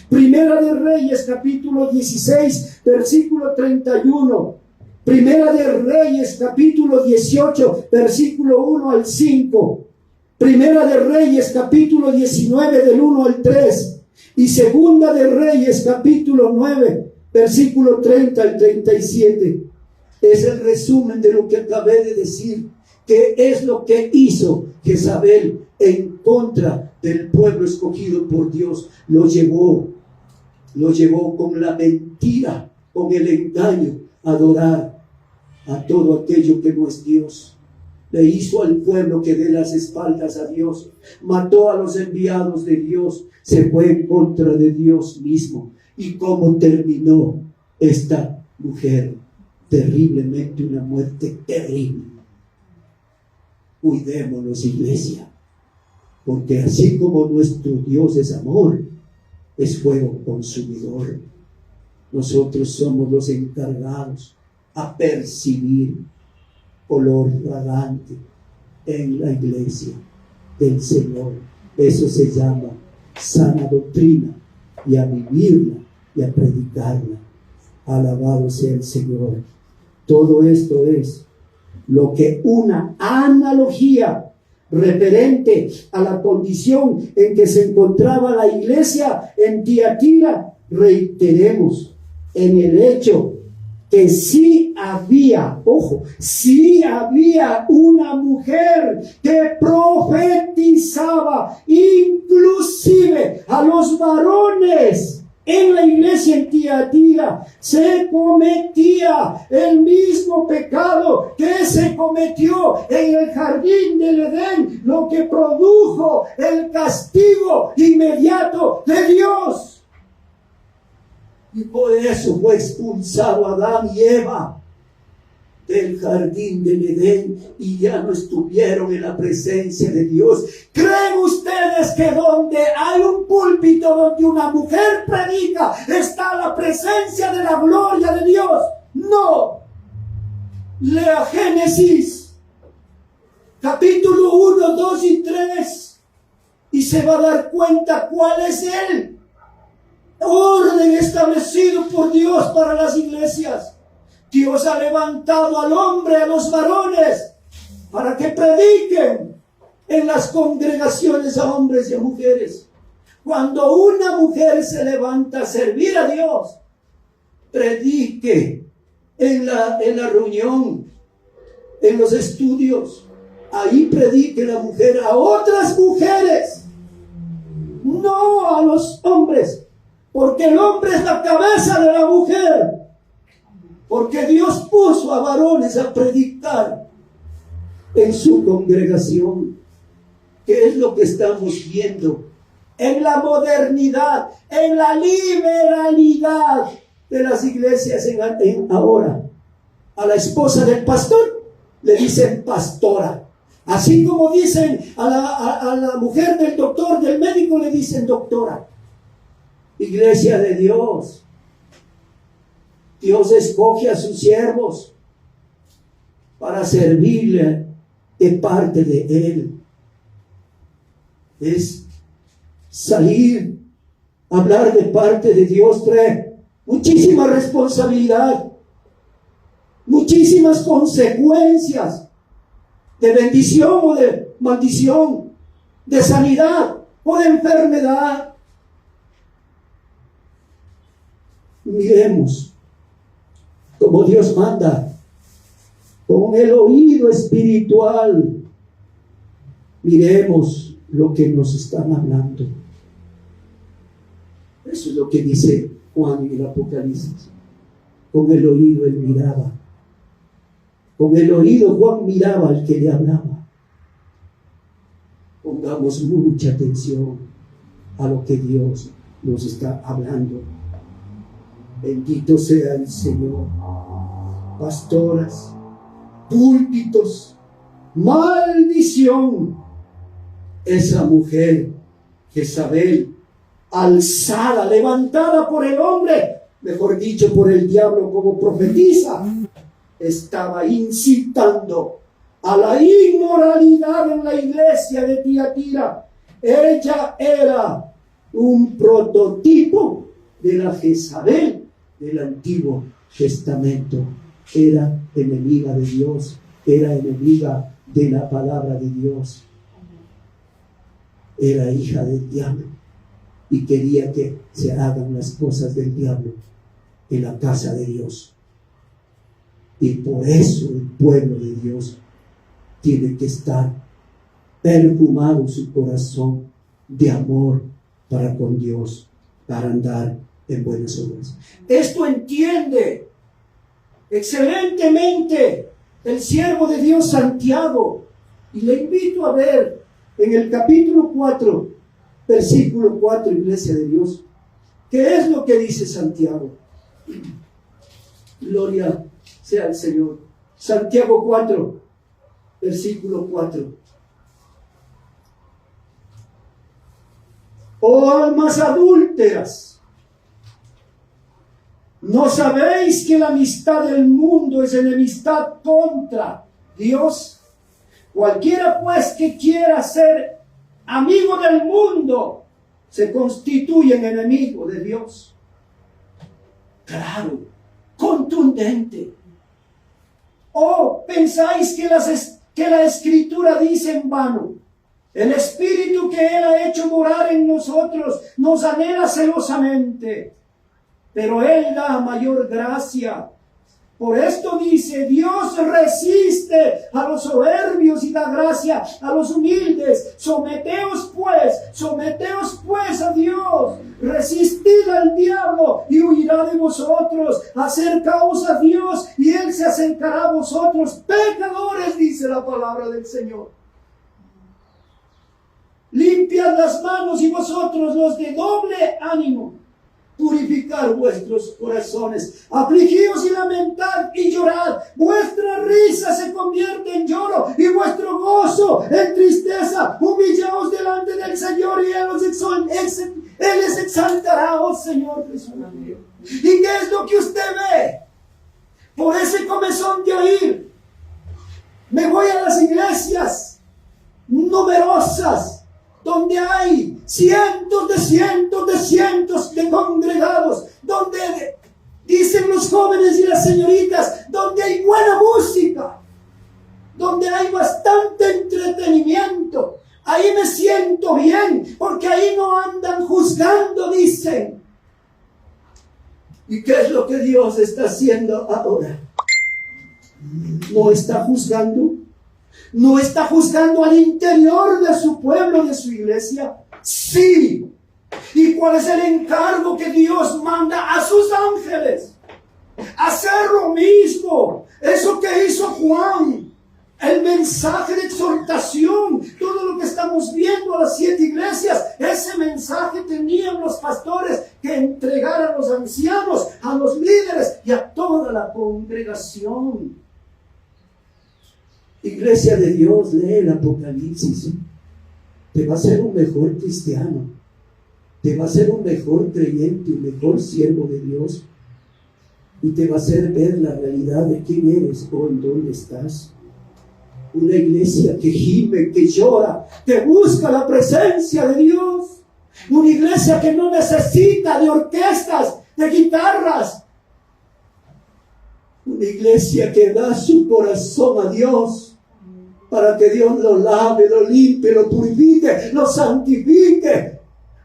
Primera de Reyes, capítulo 16, versículo 31. Primera de Reyes, capítulo 18, versículo 1 al 5. Primera de Reyes, capítulo 19, del 1 al 3. Y Segunda de Reyes, capítulo 9, versículo 30 al 37. Es el resumen de lo que acabé de decir, que es lo que hizo Jezabel en contra del pueblo escogido por Dios, lo llevó con la mentira, con el engaño, a adorar a todo aquello que no es Dios. Le hizo al pueblo que dé las espaldas a Dios, mató a los enviados de Dios, se fue en contra de Dios mismo. ¿Y cómo terminó esta mujer? Terriblemente, una muerte terrible. Cuidémonos, iglesia, porque así como nuestro Dios es amor, es fuego consumidor. Nosotros somos los encargados a percibir olor fragante en la iglesia del Señor. Eso se llama sana doctrina, y a vivirla y a predicarla. Alabado sea el Señor. Todo esto es lo que una analogía referente a la condición en que se encontraba la iglesia en Tiatira. Reiteremos en el hecho que sí había una mujer que profetizaba inclusive a los varones. En la iglesia en Tiatira se cometía el mismo pecado que se cometió en el jardín del Edén, lo que produjo el castigo inmediato de Dios. Y por eso fue expulsado Adán y Eva del jardín del Edén y ya no estuvieron en la presencia de Dios. ¿Creen ustedes que donde hay un púlpito donde una mujer predica está la presencia de la gloria de Dios? No. Lea Génesis capítulo 1, 2 y 3 y se va a dar cuenta cuál es el orden establecido por Dios para las iglesias. Dios ha levantado al hombre, a los varones, para que prediquen en las congregaciones a hombres y a mujeres. Cuando una mujer se levanta a servir a Dios, predique en la reunión, en los estudios. Ahí predique la mujer a otras mujeres, no a los hombres, porque el hombre es la cabeza de la mujer. Porque Dios puso a varones a predicar en su congregación. ¿Qué es lo que estamos viendo en la modernidad, en la liberalidad de las iglesias en ahora? A la esposa del pastor le dicen pastora. Así como dicen a la mujer del doctor, del médico, le dicen doctora. Iglesia de Dios. Dios escoge a sus siervos para servirle de parte de Él. Es salir, hablar de parte de Dios, trae muchísima responsabilidad, muchísimas consecuencias de bendición o de maldición, de sanidad o de enfermedad. Miremos como Dios manda, con el oído espiritual. Miremos lo que nos están hablando. Eso es lo que dice Juan en el Apocalipsis. Con el oído él miraba. Con el oído Juan miraba al que le hablaba. Pongamos mucha atención a lo que Dios nos está hablando. Bendito sea el Señor. Pastoras, púlpitos, maldición. Esa mujer, Jezabel, alzada, levantada por el hombre, mejor dicho, por el diablo como profetiza, estaba incitando a la inmoralidad en la iglesia de Tiatira. Ella era un prototipo de la Jezabel del Antiguo Testamento. Era enemiga de Dios, era enemiga de la palabra de Dios, era hija del diablo y quería que se hagan las cosas del diablo en la casa de Dios. Y por eso el pueblo de Dios tiene que estar perfumado su corazón de amor para con Dios, para andar en buenas obras. Esto entiende excelentemente el siervo de Dios Santiago. Y le invito a ver en el capítulo 4, versículo 4, Iglesia de Dios, ¿qué es lo que dice Santiago? Gloria sea al Señor. Santiago 4, versículo 4. Oh almas adúlteras, ¿no sabéis que la amistad del mundo es enemistad contra Dios? Cualquiera pues que quiera ser amigo del mundo se constituye en enemigo de Dios. Claro, contundente. ¿O pensáis que la Escritura dice en vano? El Espíritu que Él ha hecho morar en nosotros nos anhela celosamente, pero Él da mayor gracia. Por esto dice, Dios resiste a los soberbios y da gracia a los humildes. Someteos pues a Dios. Resistid al diablo y huirá de vosotros. Acercaos a Dios y Él se acercará a vosotros. Pecadores, dice la palabra del Señor. Limpiad las manos y vosotros los de doble ánimo. Purificar vuestros corazones, afligíos y lamentad y llorad. Vuestra risa se convierte en lloro y vuestro gozo en tristeza. Humillaos delante del Señor y Él les exaltará, oh Señor Jesús. ¿Y qué es lo que usted ve? Por ese comezón de oír, me voy a las iglesias numerosas, donde hay cientos de congregados, donde dicen los jóvenes y las señoritas, donde hay buena música, donde hay bastante entretenimiento. Ahí me siento bien, porque ahí no andan juzgando, dicen. ¿Y qué es lo que Dios está haciendo ahora? No está juzgando. ¿No está juzgando al interior de su pueblo, de su iglesia? Sí. ¿Y cuál es el encargo que Dios manda a sus ángeles? Hacer lo mismo. Eso que hizo Juan. El mensaje de exhortación. Todo lo que estamos viendo a las 7 iglesias. Ese mensaje tenían los pastores que entregar a los ancianos, a los líderes y a toda la congregación. Iglesia de Dios, lee el Apocalipsis. Te va a ser un mejor cristiano. Te va a ser un mejor creyente, un mejor siervo de Dios. Y te va a hacer ver la realidad de quién eres o en dónde estás. Una iglesia que gime, que llora, que busca la presencia de Dios. Una iglesia que no necesita de orquestas, de guitarras. Una iglesia que da su corazón a Dios para que Dios lo lave, lo limpie, lo purifique, lo santifique.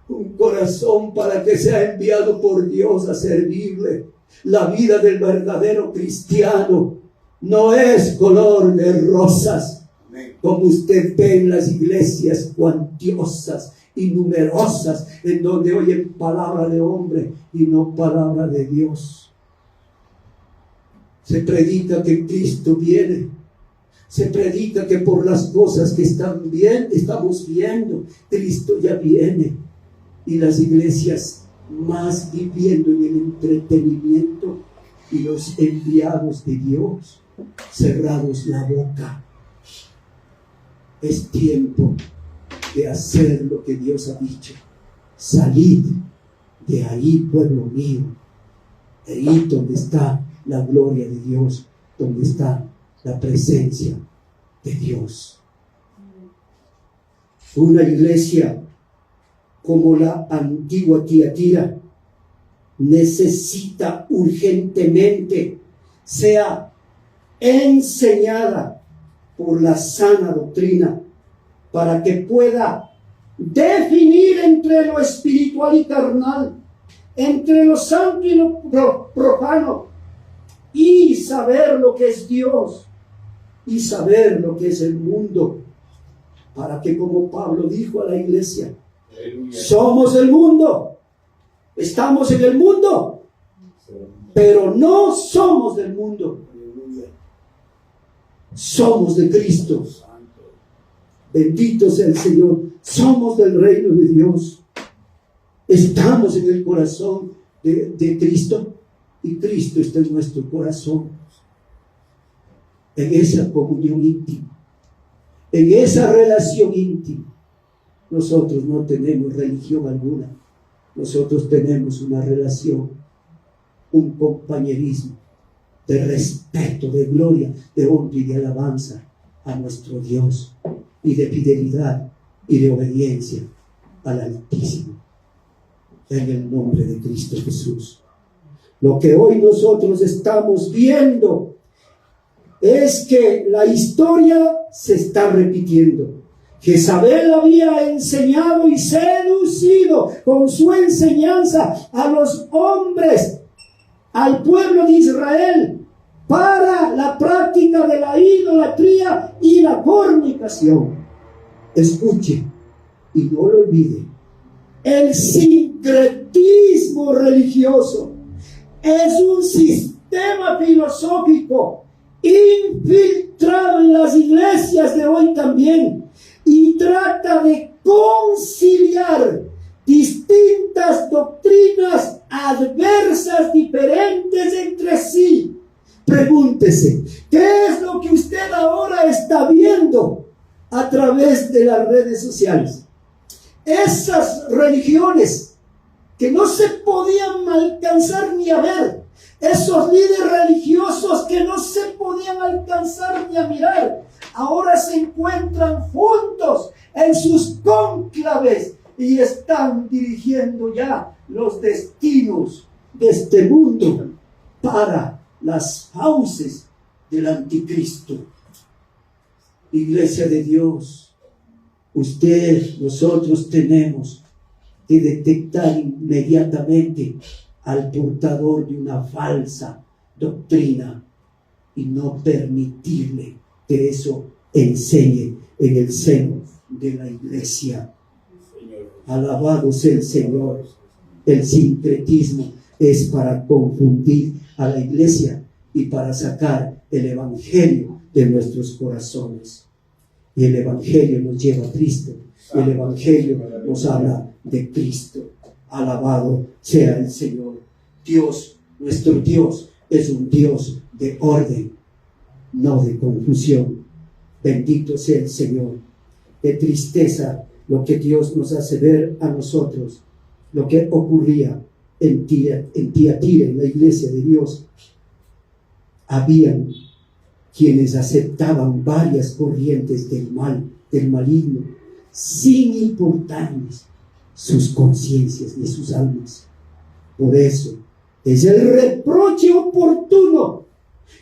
Un corazón para que sea enviado por Dios a servirle. La vida del verdadero cristiano no es color de rosas, como usted ve en las iglesias cuantiosas y numerosas, en donde oyen palabra de hombre y no palabra de Dios. Se predica que Cristo viene. Se predica que por las cosas que estamos viendo, Cristo ya viene. Y las iglesias más viviendo en el entretenimiento y los enviados de Dios cerrados la boca. Es tiempo de hacer lo que Dios ha dicho. Salid de ahí, pueblo mío. De ahí donde está la gloria de Dios, donde está la presencia de Dios. Una iglesia como la antigua Tiatira necesita urgentemente sea enseñada por la sana doctrina para que pueda definir entre lo espiritual y carnal, entre lo santo y lo profano, y saber lo que es Dios y saber lo que es el mundo, para que, como Pablo dijo a la iglesia, Somos del mundo. Estamos en el mundo, pero no somos del mundo. Somos de Cristo. Bendito sea el Señor. Somos del reino de Dios. Estamos en el corazón de Cristo, y Cristo está en nuestro corazón. En esa comunión íntima, en esa relación íntima. Nosotros no tenemos religión alguna. Nosotros tenemos una relación, un compañerismo de respeto, de gloria, de honra y de alabanza a nuestro Dios, y de fidelidad y de obediencia al Altísimo, en el nombre de Cristo Jesús. Lo que hoy nosotros estamos viendo es que la historia se está repitiendo. Jezabel había enseñado y seducido con su enseñanza a los hombres, al pueblo de Israel, para la práctica de la idolatría y la fornicación. Escuche y no lo olvide. El sincretismo religioso es un sistema filosófico infiltrado en las iglesias de hoy también, y trata de conciliar distintas doctrinas adversas, diferentes entre sí. Pregúntese, ¿qué es lo que usted ahora está viendo a través de las redes sociales? Esas religiones que no se podían alcanzar ni a ver, esos líderes religiosos que no se podían alcanzar ni a mirar, ahora se encuentran juntos en sus cónclaves y están dirigiendo ya los destinos de este mundo para las fauces del anticristo. Iglesia de Dios, nosotros tenemos que detectar inmediatamente al portador de una falsa doctrina y no permitirle que eso enseñe en el seno de la iglesia. Alabado sea el Señor. El sincretismo es para confundir a la iglesia y para sacar el evangelio de nuestros corazones. Y el evangelio nos lleva a Cristo. El evangelio nos habla de Cristo. Alabado sea el Señor. Dios, nuestro Dios, es un Dios de orden, no de confusión. Bendito sea el Señor. De tristeza lo que Dios nos hace ver a nosotros, lo que ocurría en Tiatira, en la iglesia de Dios. Habían quienes aceptaban varias corrientes del mal, del maligno, sin importarles sus conciencias ni sus almas. Por eso es el reproche oportuno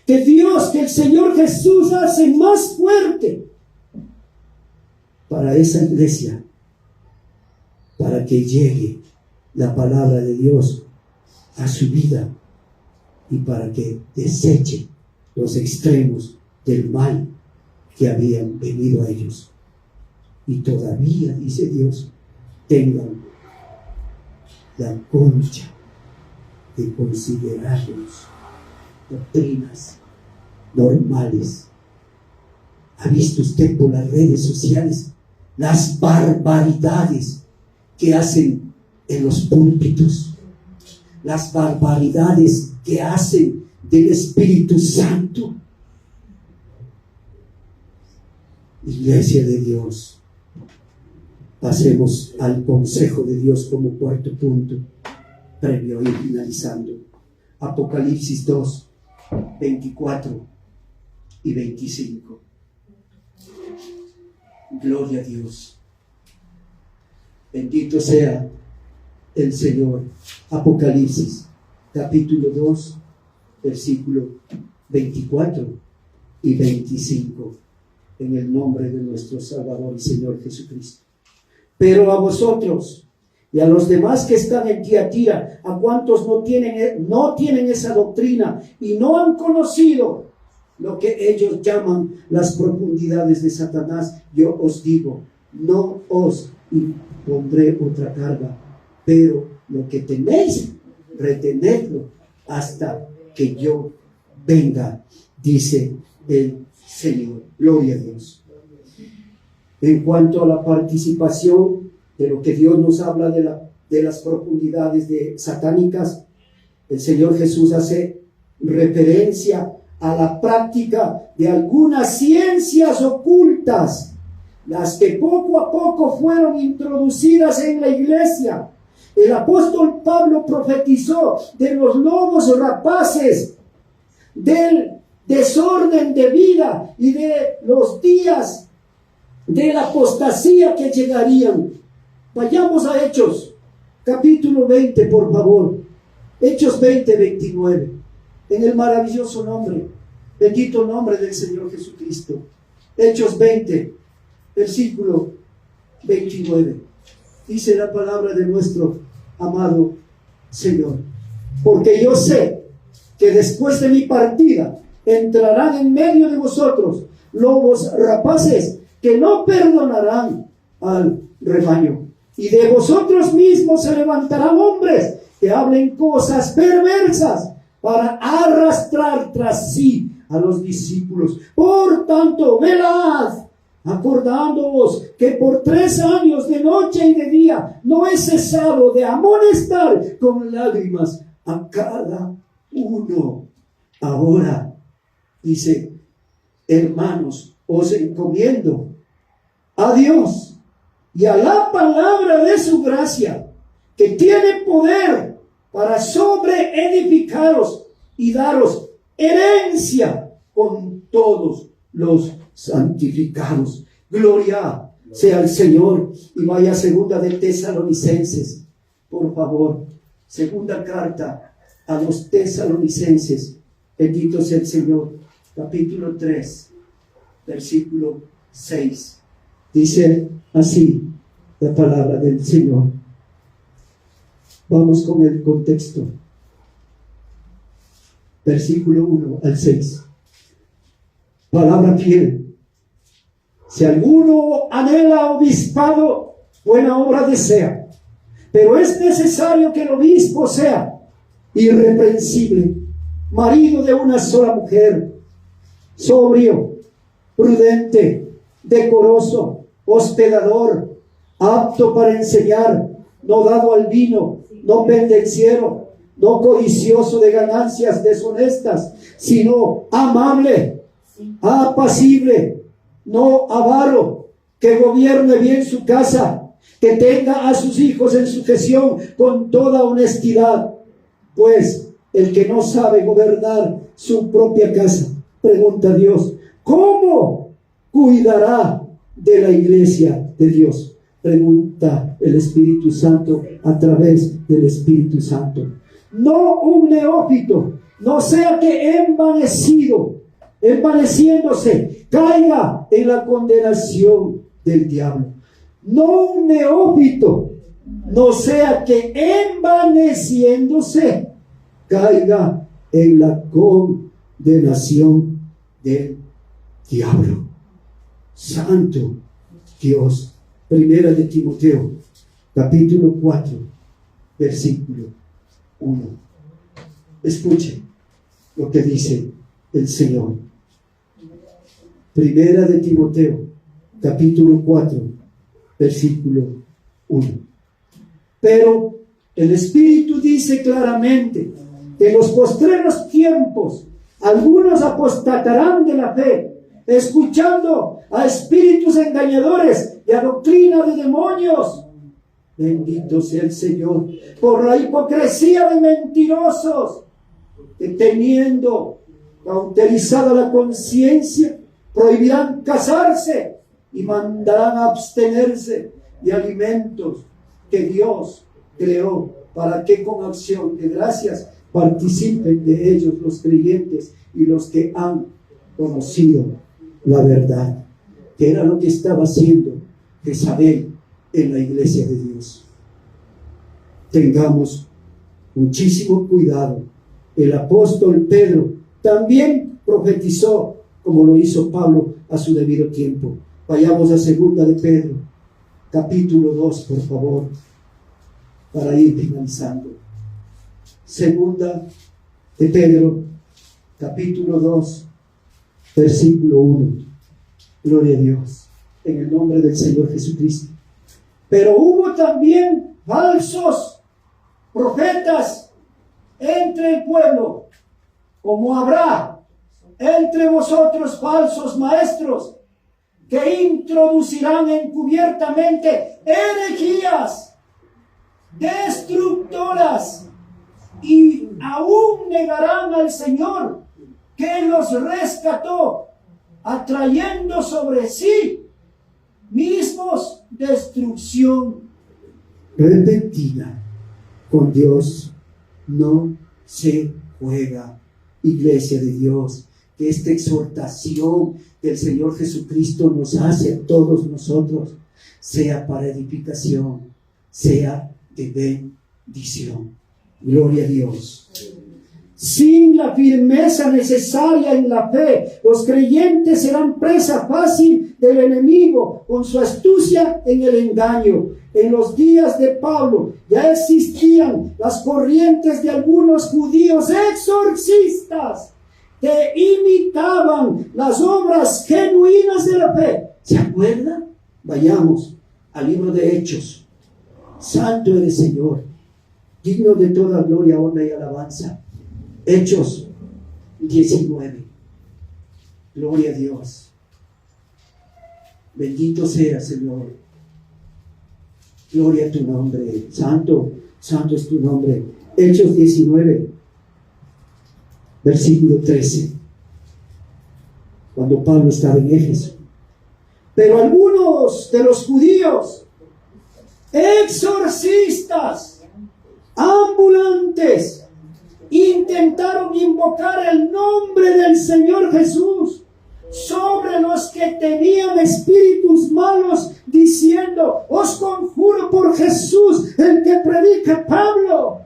que Dios, que el Señor Jesús hace más fuerte para esa iglesia, para que llegue la palabra de Dios a su vida y para que deseche los extremos del mal que habían venido a ellos. Y todavía, dice Dios, tengan la concha de considerarlos doctrinas normales. ¿Ha visto usted por las redes sociales las barbaridades que hacen en los púlpitos? Las barbaridades que hacen del Espíritu Santo. Iglesia de Dios, pasemos al consejo de Dios como cuarto punto, previo a ir finalizando. Apocalipsis 2, 24 y 25. Gloria a Dios. Bendito sea el Señor. Apocalipsis, capítulo 2, versículo 24 y 25. En el nombre de nuestro Salvador y Señor Jesucristo. Pero a vosotros y a los demás que están en Tiatira, a cuantos no tienen esa doctrina y no han conocido lo que ellos llaman las profundidades de Satanás, yo os digo, no os y pondré otra carga. Pero lo que tenéis, retenedlo hasta que yo venga, dice el Señor. Gloria a Dios. En cuanto a la participación de lo que Dios nos habla de las profundidades satánicas, el Señor Jesús hace referencia a la práctica de algunas ciencias ocultas, las que poco a poco fueron introducidas en la iglesia. El apóstol Pablo profetizó de los lobos rapaces, del desorden de vida y de los días de la apostasía que llegarían. Vayamos a Hechos, capítulo 20, por favor. Hechos 20, 29. En el maravilloso nombre, bendito nombre del Señor Jesucristo. Hechos 20, versículo 29. Dice la palabra de nuestro amado Señor: porque yo sé que después de mi partida entrarán en medio de vosotros lobos rapaces que no perdonarán al rebaño, y de vosotros mismos se levantarán hombres que hablen cosas perversas para arrastrar tras sí a los discípulos. Por tanto, velad, acordándoos que por 3 años de noche y de día no he cesado de amonestar con lágrimas a cada uno. Ahora, dice, hermanos, os encomiendo a Dios y a la palabra de su gracia, que tiene poder para sobreedificaros y daros herencia con todos los santificados. Gloria sea al Señor. Y vaya a segunda de Tesalonicenses, por favor. Segunda carta a los Tesalonicenses. Bendito sea el Señor. Capítulo 3, versículo 6. Dice así la palabra del Señor. Vamos con el contexto. Versículo 1 al 6. Palabra fiel. Si alguno anhela obispado, buena obra desea. Pero es necesario que el obispo sea irreprensible, marido de una sola mujer, sobrio, prudente, decoroso, hospedador, apto para enseñar, no dado al vino, no pendenciero, no codicioso de ganancias deshonestas, sino amable, apacible, no avaro, que gobierne bien su casa, que tenga a sus hijos en sujeción con toda honestidad. Pues el que no sabe gobernar su propia casa, pregunta a Dios, ¿cómo cuidará de la iglesia de Dios? Pregunta el Espíritu Santo a través del Espíritu Santo. No un neófito, no sea que envaneciéndose, caiga en la condenación del diablo. No un neófito, no sea que envaneciéndose, caiga en la condenación del diablo. Santo Dios. Primera de Timoteo, capítulo 4, versículo 1. Escuche lo que dice el Señor. Primera de Timoteo, capítulo 4, versículo 1. Pero el Espíritu dice claramente que en los postreros tiempos algunos apostatarán de la fe, escuchando a espíritus engañadores y a doctrina de demonios. Bendito sea el Señor. Por la hipocresía de mentirosos, que teniendo cauterizada la conciencia, prohibirán casarse y mandarán a abstenerse de alimentos que Dios creó, para que con acción de gracias participen de ellos los creyentes y los que han conocido la verdad, que era lo que estaba haciendo Jezabel en la iglesia de Dios. Tengamos muchísimo cuidado. El apóstol Pedro también profetizó, como lo hizo Pablo a su debido tiempo. Vayamos a segunda de Pedro, capítulo 2, por favor, para ir finalizando. Segunda de Pedro, capítulo 2, versículo 1. Gloria a Dios, en el nombre del Señor Jesucristo. Pero hubo también falsos profetas entre el pueblo, como habrá entre vosotros falsos maestros, que introducirán encubiertamente herejías destructoras, y aún negarán al Señor que los rescató, atrayendo sobre sí mismos destrucción repentina. Con Dios no se juega, iglesia de Dios. Que esta exhortación que el Señor Jesucristo nos hace a todos nosotros sea para edificación, sea de bendición. Gloria a Dios. Sin la firmeza necesaria en la fe, los creyentes serán presa fácil del enemigo con su astucia en el engaño. En los días de Pablo ya existían las corrientes de algunos judíos exorcistas que imitaban las obras genuinas de la fe. ¿Se acuerdan? Vayamos al libro de Hechos. Santo eres, Señor, digno de toda gloria, honra y alabanza. Hechos 19. Gloria a Dios. Bendito sea, Señor. Gloria a tu nombre. Santo, santo es tu nombre. Hechos 19, versículo 13. Cuando Pablo estaba en Éfeso. Pero algunos de los judíos, exorcistas, ambulantes, intentaron invocar el nombre del Señor Jesús sobre los que tenían espíritus malos, diciendo: os conjuro por Jesús, el que predica Pablo.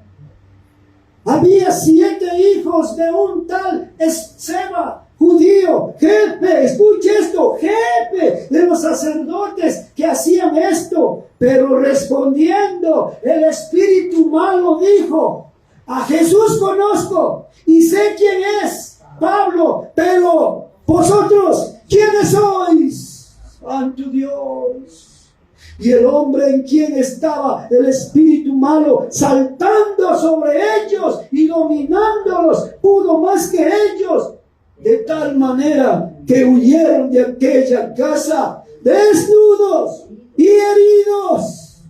Había 7 hijos de un tal Esceva, judío, jefe, escuche esto, jefe de los sacerdotes que hacían esto. Pero respondiendo, el espíritu malo dijo: a Jesús conozco y sé quién es Pablo, pero vosotros, ¿quiénes sois? Santo Dios. Y el hombre en quien estaba el espíritu malo, saltando sobre ellos y dominándolos, pudo más que ellos, de tal manera que huyeron de aquella casa desnudos y heridos.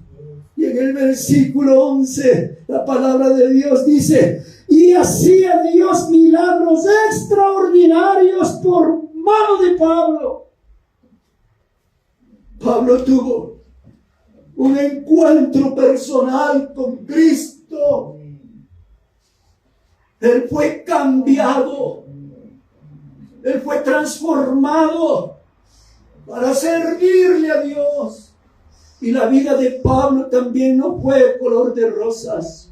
Y en el versículo 11, la palabra de Dios dice: y hacía Dios milagros extraordinarios por mano de Pablo. Pablo tuvo un encuentro personal con Cristo. Él fue cambiado. Él fue transformado para servirle a Dios. Y la vida de Pablo también no fue color de rosas,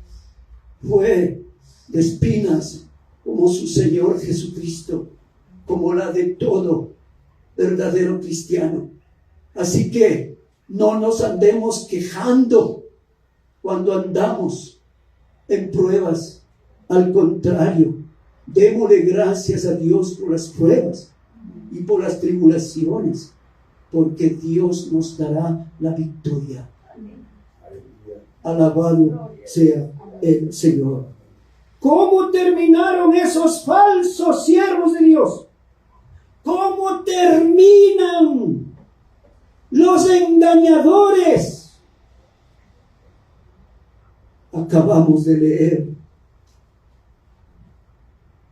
fue de espinas, como su Señor Jesucristo, como la de todo verdadero cristiano. Así que no nos andemos quejando cuando andamos en pruebas. Al contrario, démosle gracias a Dios por las pruebas y por las tribulaciones, porque Dios nos dará la victoria. Alabado sea el Señor. ¿Cómo terminaron esos falsos siervos de Dios? ¿Cómo terminan los engañadores? Acabamos de leer: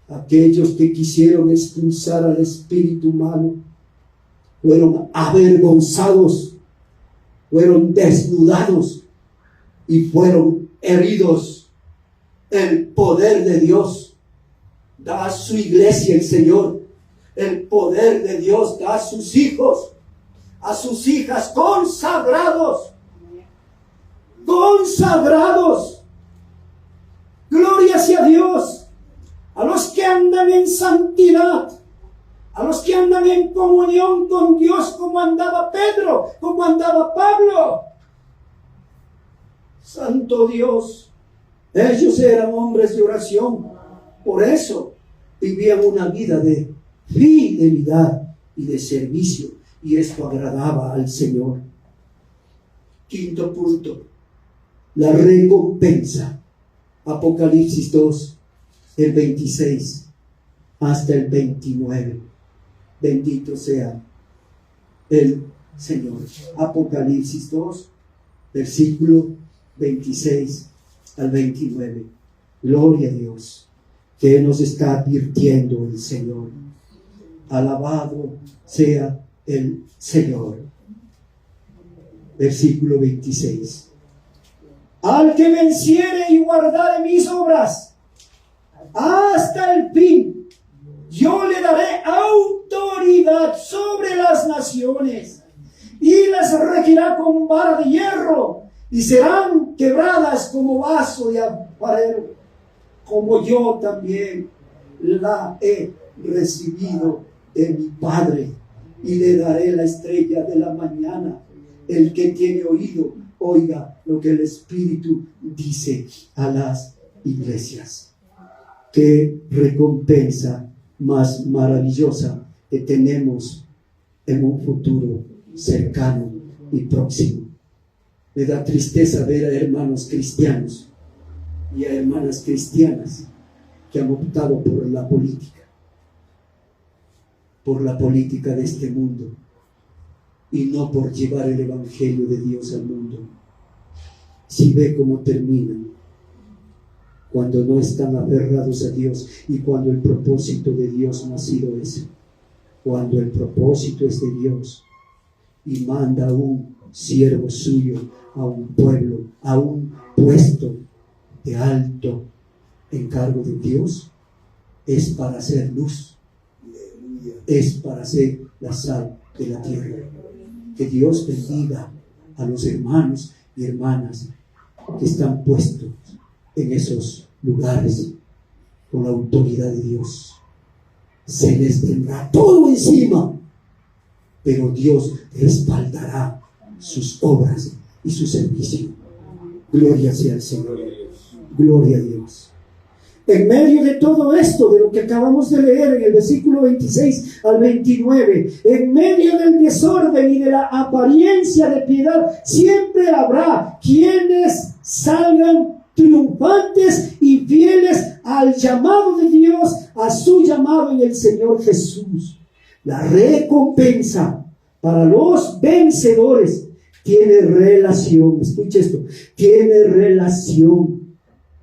aquellos que quisieron expulsar al espíritu malo fueron avergonzados, fueron desnudados y fueron heridos. El poder de Dios da a su iglesia el Señor. El poder de Dios da a sus hijos, a sus hijas consagrados. Consagrados. Gloria sea a Dios. A los que andan en santidad, a los que andan en comunión con Dios, como andaba Pedro, como andaba Pablo. Santo Dios, ellos eran hombres de oración, por eso vivían una vida de fidelidad y de servicio, y esto agradaba al Señor. Quinto punto, la recompensa. Apocalipsis 2, el 26 hasta el 29. Bendito sea el Señor. Apocalipsis 2, versículo 26 al 29. Gloria a Dios, que nos está advirtiendo el Señor. Alabado sea el Señor. Versículo 26. Al que venciere y guardare mis obras hasta el fin, yo le daré autoridad sobre las naciones y las regirá con vara de hierro, y serán quebradas como vaso de alfarero, como yo también la he recibido de mi Padre, y le daré la estrella de la mañana. El que tiene oído, oiga lo que el Espíritu dice a las iglesias. Qué recompensa más maravillosa que tenemos en un futuro cercano y próximo. Me da tristeza ver a hermanos cristianos y a hermanas cristianas que han optado por la política de este mundo, y no por llevar el Evangelio de Dios al mundo. Si ve cómo terminan, cuando no están aferrados a Dios, y cuando el propósito de Dios no ha sido ese. Cuando el propósito es de Dios y manda a un siervo suyo a un pueblo, a un puesto de alto encargo de Dios, es para hacer luz, es para ser la sal de la tierra. Que Dios bendiga a los hermanos y hermanas que están puestos en esos lugares con la autoridad de Dios. Se les vendrá todo encima, pero Dios respaldará sus obras y su servicio. Gloria sea al Señor. Gloria a Dios. En medio de todo esto, de lo que acabamos de leer en el versículo 26 al 29, en medio del desorden y de la apariencia de piedad, siempre habrá quienes salgan triunfantes y fieles al llamado de Dios, a su llamado en el Señor Jesús. La recompensa para los vencedores tiene relación, escucha esto, tiene relación.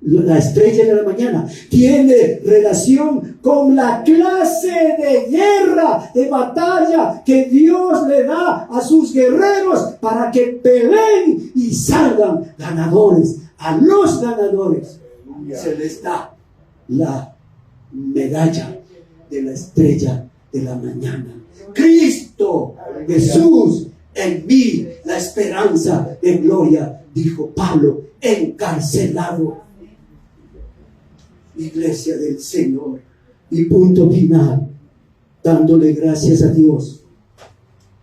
La estrella de la mañana tiene relación con la clase de guerra, de batalla que Dios le da a sus guerreros para que peleen y salgan ganadores. A los ganadores se les da la medalla de la estrella de la mañana. Cristo Jesús en mí, la esperanza de gloria, dijo Pablo, encarcelado. Iglesia del Señor. Y punto final, dándole gracias a Dios.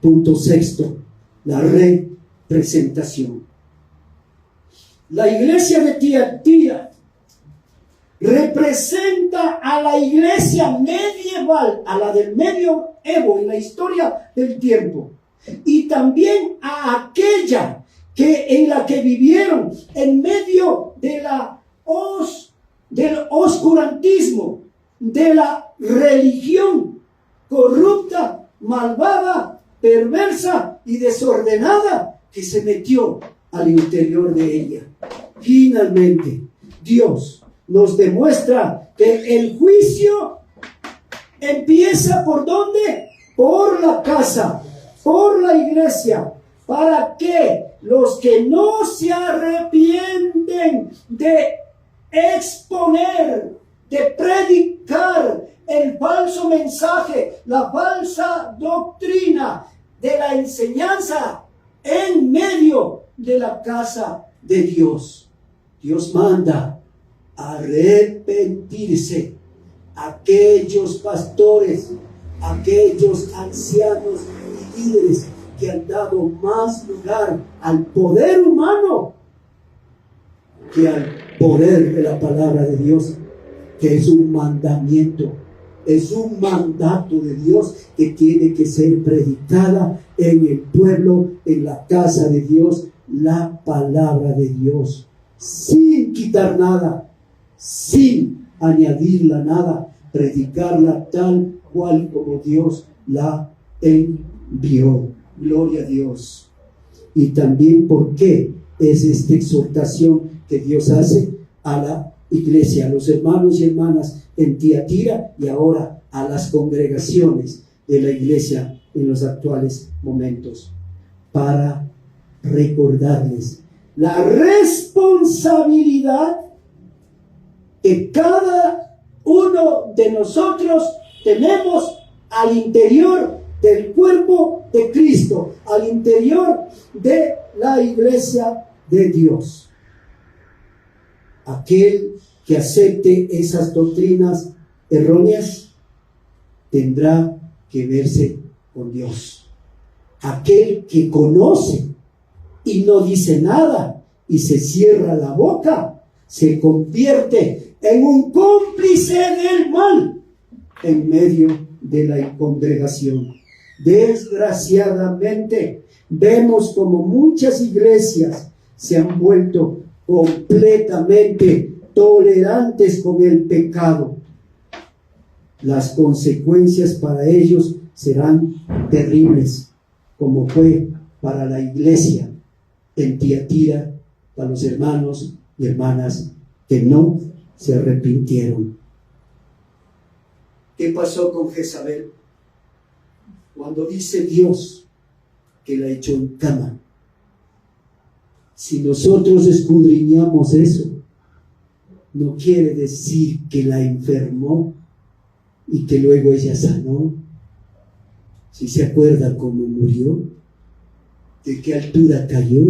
Punto sexto, la representación. La iglesia de Tiatira representa a la iglesia medieval, a la del medioevo en la historia del tiempo, y también a aquella en la que vivieron en medio de del oscurantismo, de la religión corrupta, malvada, perversa y desordenada que se metió al interior de ella. Finalmente, Dios nos demuestra que el juicio empieza ¿por dónde? Por la casa, por la iglesia, para que los que no se arrepienten de exponer, de predicar el falso mensaje, la falsa doctrina de la enseñanza en medio de la casa de Dios. Dios manda arrepentirse aquellos pastores aquellos ancianos y líderes que han dado más lugar al poder humano que al poder de la palabra de Dios, que es un mandamiento, es un mandato de Dios que tiene que ser predicada en el pueblo, en la casa de Dios, la palabra de Dios, sin quitar nada, sin añadirla nada, predicarla tal cual como Dios la envió. Gloria a Dios. Y también, ¿por qué es esta exhortación que Dios hace a la iglesia, a los hermanos y hermanas en Tiatira y ahora a las congregaciones de la iglesia en los actuales momentos? Para recordarles la responsabilidad que cada uno de nosotros tenemos al interior del cuerpo de Cristo, al interior de la iglesia de Dios. Aquel que acepte esas doctrinas erróneas tendrá que verse con Dios. Aquel que conoce y no dice nada y se cierra la boca, se convierte en un cómplice del mal en medio de la congregación. Desgraciadamente, vemos como muchas iglesias se han vuelto completamente tolerantes con el pecado. Las consecuencias para ellos serán terribles, como fue para la iglesia en Tiatira, para los hermanos y hermanas que no se arrepintieron. ¿Qué pasó con Jezabel? Cuando dice Dios que la echó en cama, si nosotros escudriñamos eso, no quiere decir que la enfermó y que luego ella sanó. Si se acuerda cómo murió, de qué altura cayó,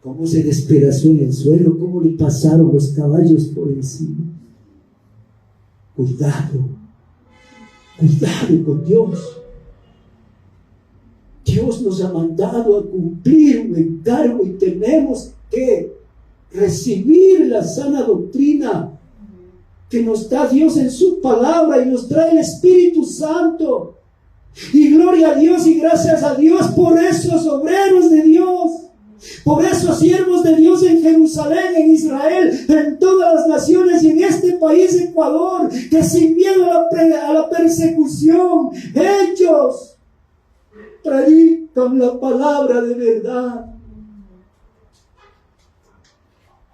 cómo se despedazó en el suelo, cómo le pasaron los caballos por encima. Cuidado con Dios. Dios nos ha mandado a cumplir un encargo y tenemos que recibir la sana doctrina que nos da Dios en su palabra y nos trae el Espíritu Santo. Y gloria a Dios y gracias a Dios por esos obreros de Dios, por esos siervos de Dios en Jerusalén, en Israel, en todas las naciones y en este país, Ecuador, que sin miedo a la persecución, ellos predican la palabra de verdad,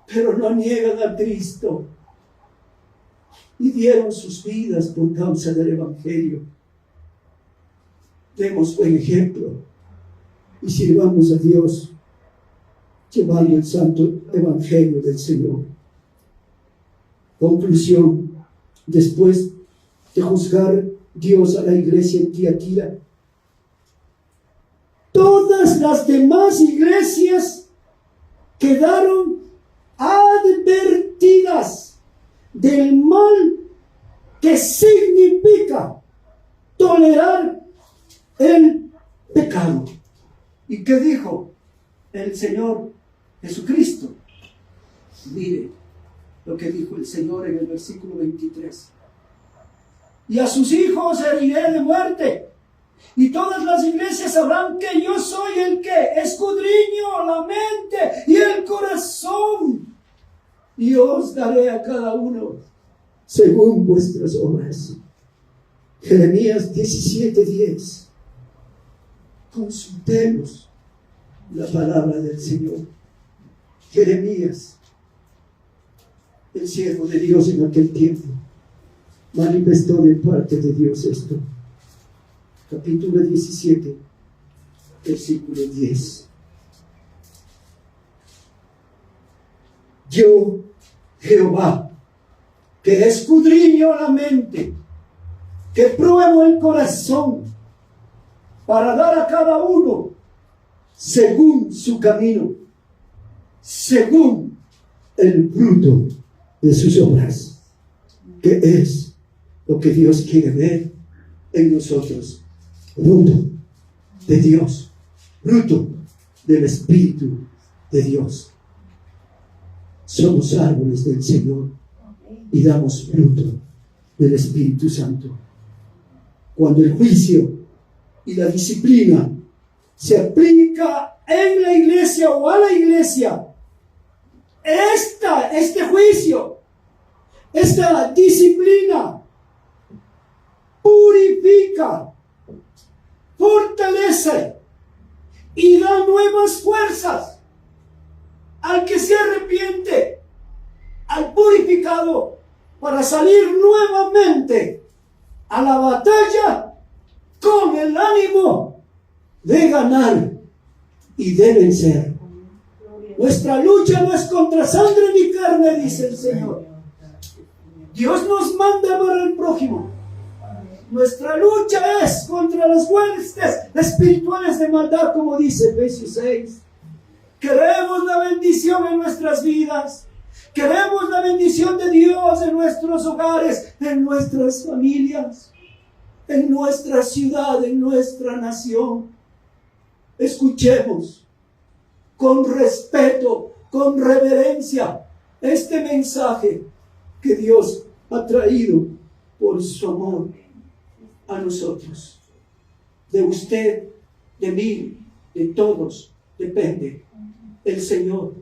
pero no niegan a Cristo y dieron sus vidas por causa del Evangelio. Demos buen ejemplo y sirvamos a Dios llevando el santo Evangelio del Señor. Conclusión: después de juzgar Dios a la iglesia en Tiatira, todas las demás iglesias quedaron advertidas del mal que significa tolerar el pecado. ¿Y qué dijo el Señor Jesucristo? Mire lo que dijo el Señor en el versículo 23. Y a sus hijos heriré de muerte, y todas las iglesias sabrán que yo soy el que escudriño la mente y el corazón, y os daré a cada uno según vuestras obras. Jeremías 17:10. Consultemos la palabra del Señor. Jeremías, el siervo de Dios en aquel tiempo, manifestó de parte de Dios esto. Capítulo 17, versículo 10. Yo, Jehová, que escudriño la mente, que pruebo el corazón, para dar a cada uno según su camino, según el fruto de sus obras. ¿Qué es lo que Dios quiere ver en nosotros, fruto de Dios, fruto del Espíritu de Dios. Somos árboles del Señor y damos fruto del Espíritu Santo. Cuando el juicio y la disciplina se aplica en la iglesia o a la iglesia, este juicio, esta disciplina purifica, fortalece y da nuevas fuerzas al que se arrepiente, al purificado, para salir nuevamente a la batalla con el ánimo de ganar y de vencer. Nuestra lucha no es contra sangre ni carne, dice el Señor. Dios nos manda amar al prójimo. Nuestra lucha es contra las huestes espirituales de maldad, como dice Efesios 6. Queremos la bendición en nuestras vidas. Queremos la bendición de Dios en nuestros hogares, en nuestras familias, en nuestra ciudad, en nuestra nación. Escuchemos con respeto, con reverencia, este mensaje que Dios ha traído por su amor a nosotros. De usted, de mí, de todos, depende. El Señor,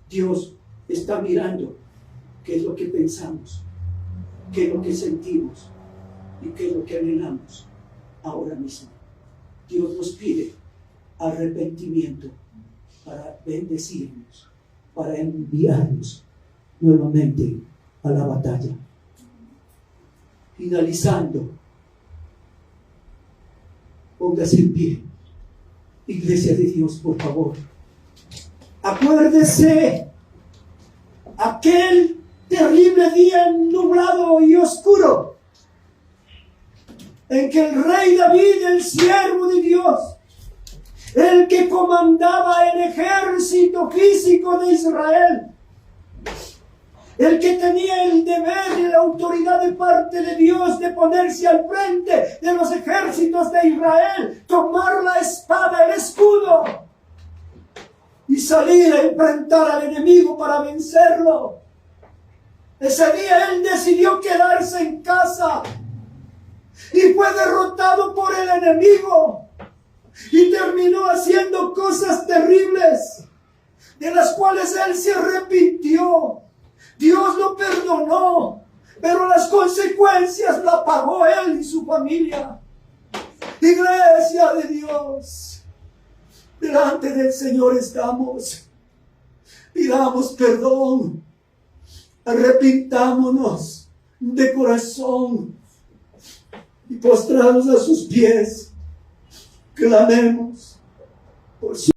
Dios, está mirando qué es lo que pensamos, qué es lo que sentimos y qué es lo que anhelamos ahora mismo. Dios nos pide arrepentimiento para bendecirnos, para enviarnos nuevamente a la batalla. Finalizando, póngase en pie, Iglesia de Dios, por favor. Acuérdese aquel terrible día nublado y oscuro en que el rey David, el siervo de Dios, el que comandaba el ejército físico de Israel, el que tenía el deber y la autoridad de parte de Dios de ponerse al frente de los ejércitos de Israel, tomar la espada, el escudo y salir a enfrentar al enemigo para vencerlo. Ese día él decidió quedarse en casa y fue derrotado por el enemigo y terminó haciendo cosas terribles de las cuales él se arrepintió. Dios lo perdonó, pero las consecuencias las pagó él y su familia. Iglesia de Dios, delante del Señor estamos. Pidamos perdón, arrepintámonos de corazón y postrados a sus pies, clamemos por su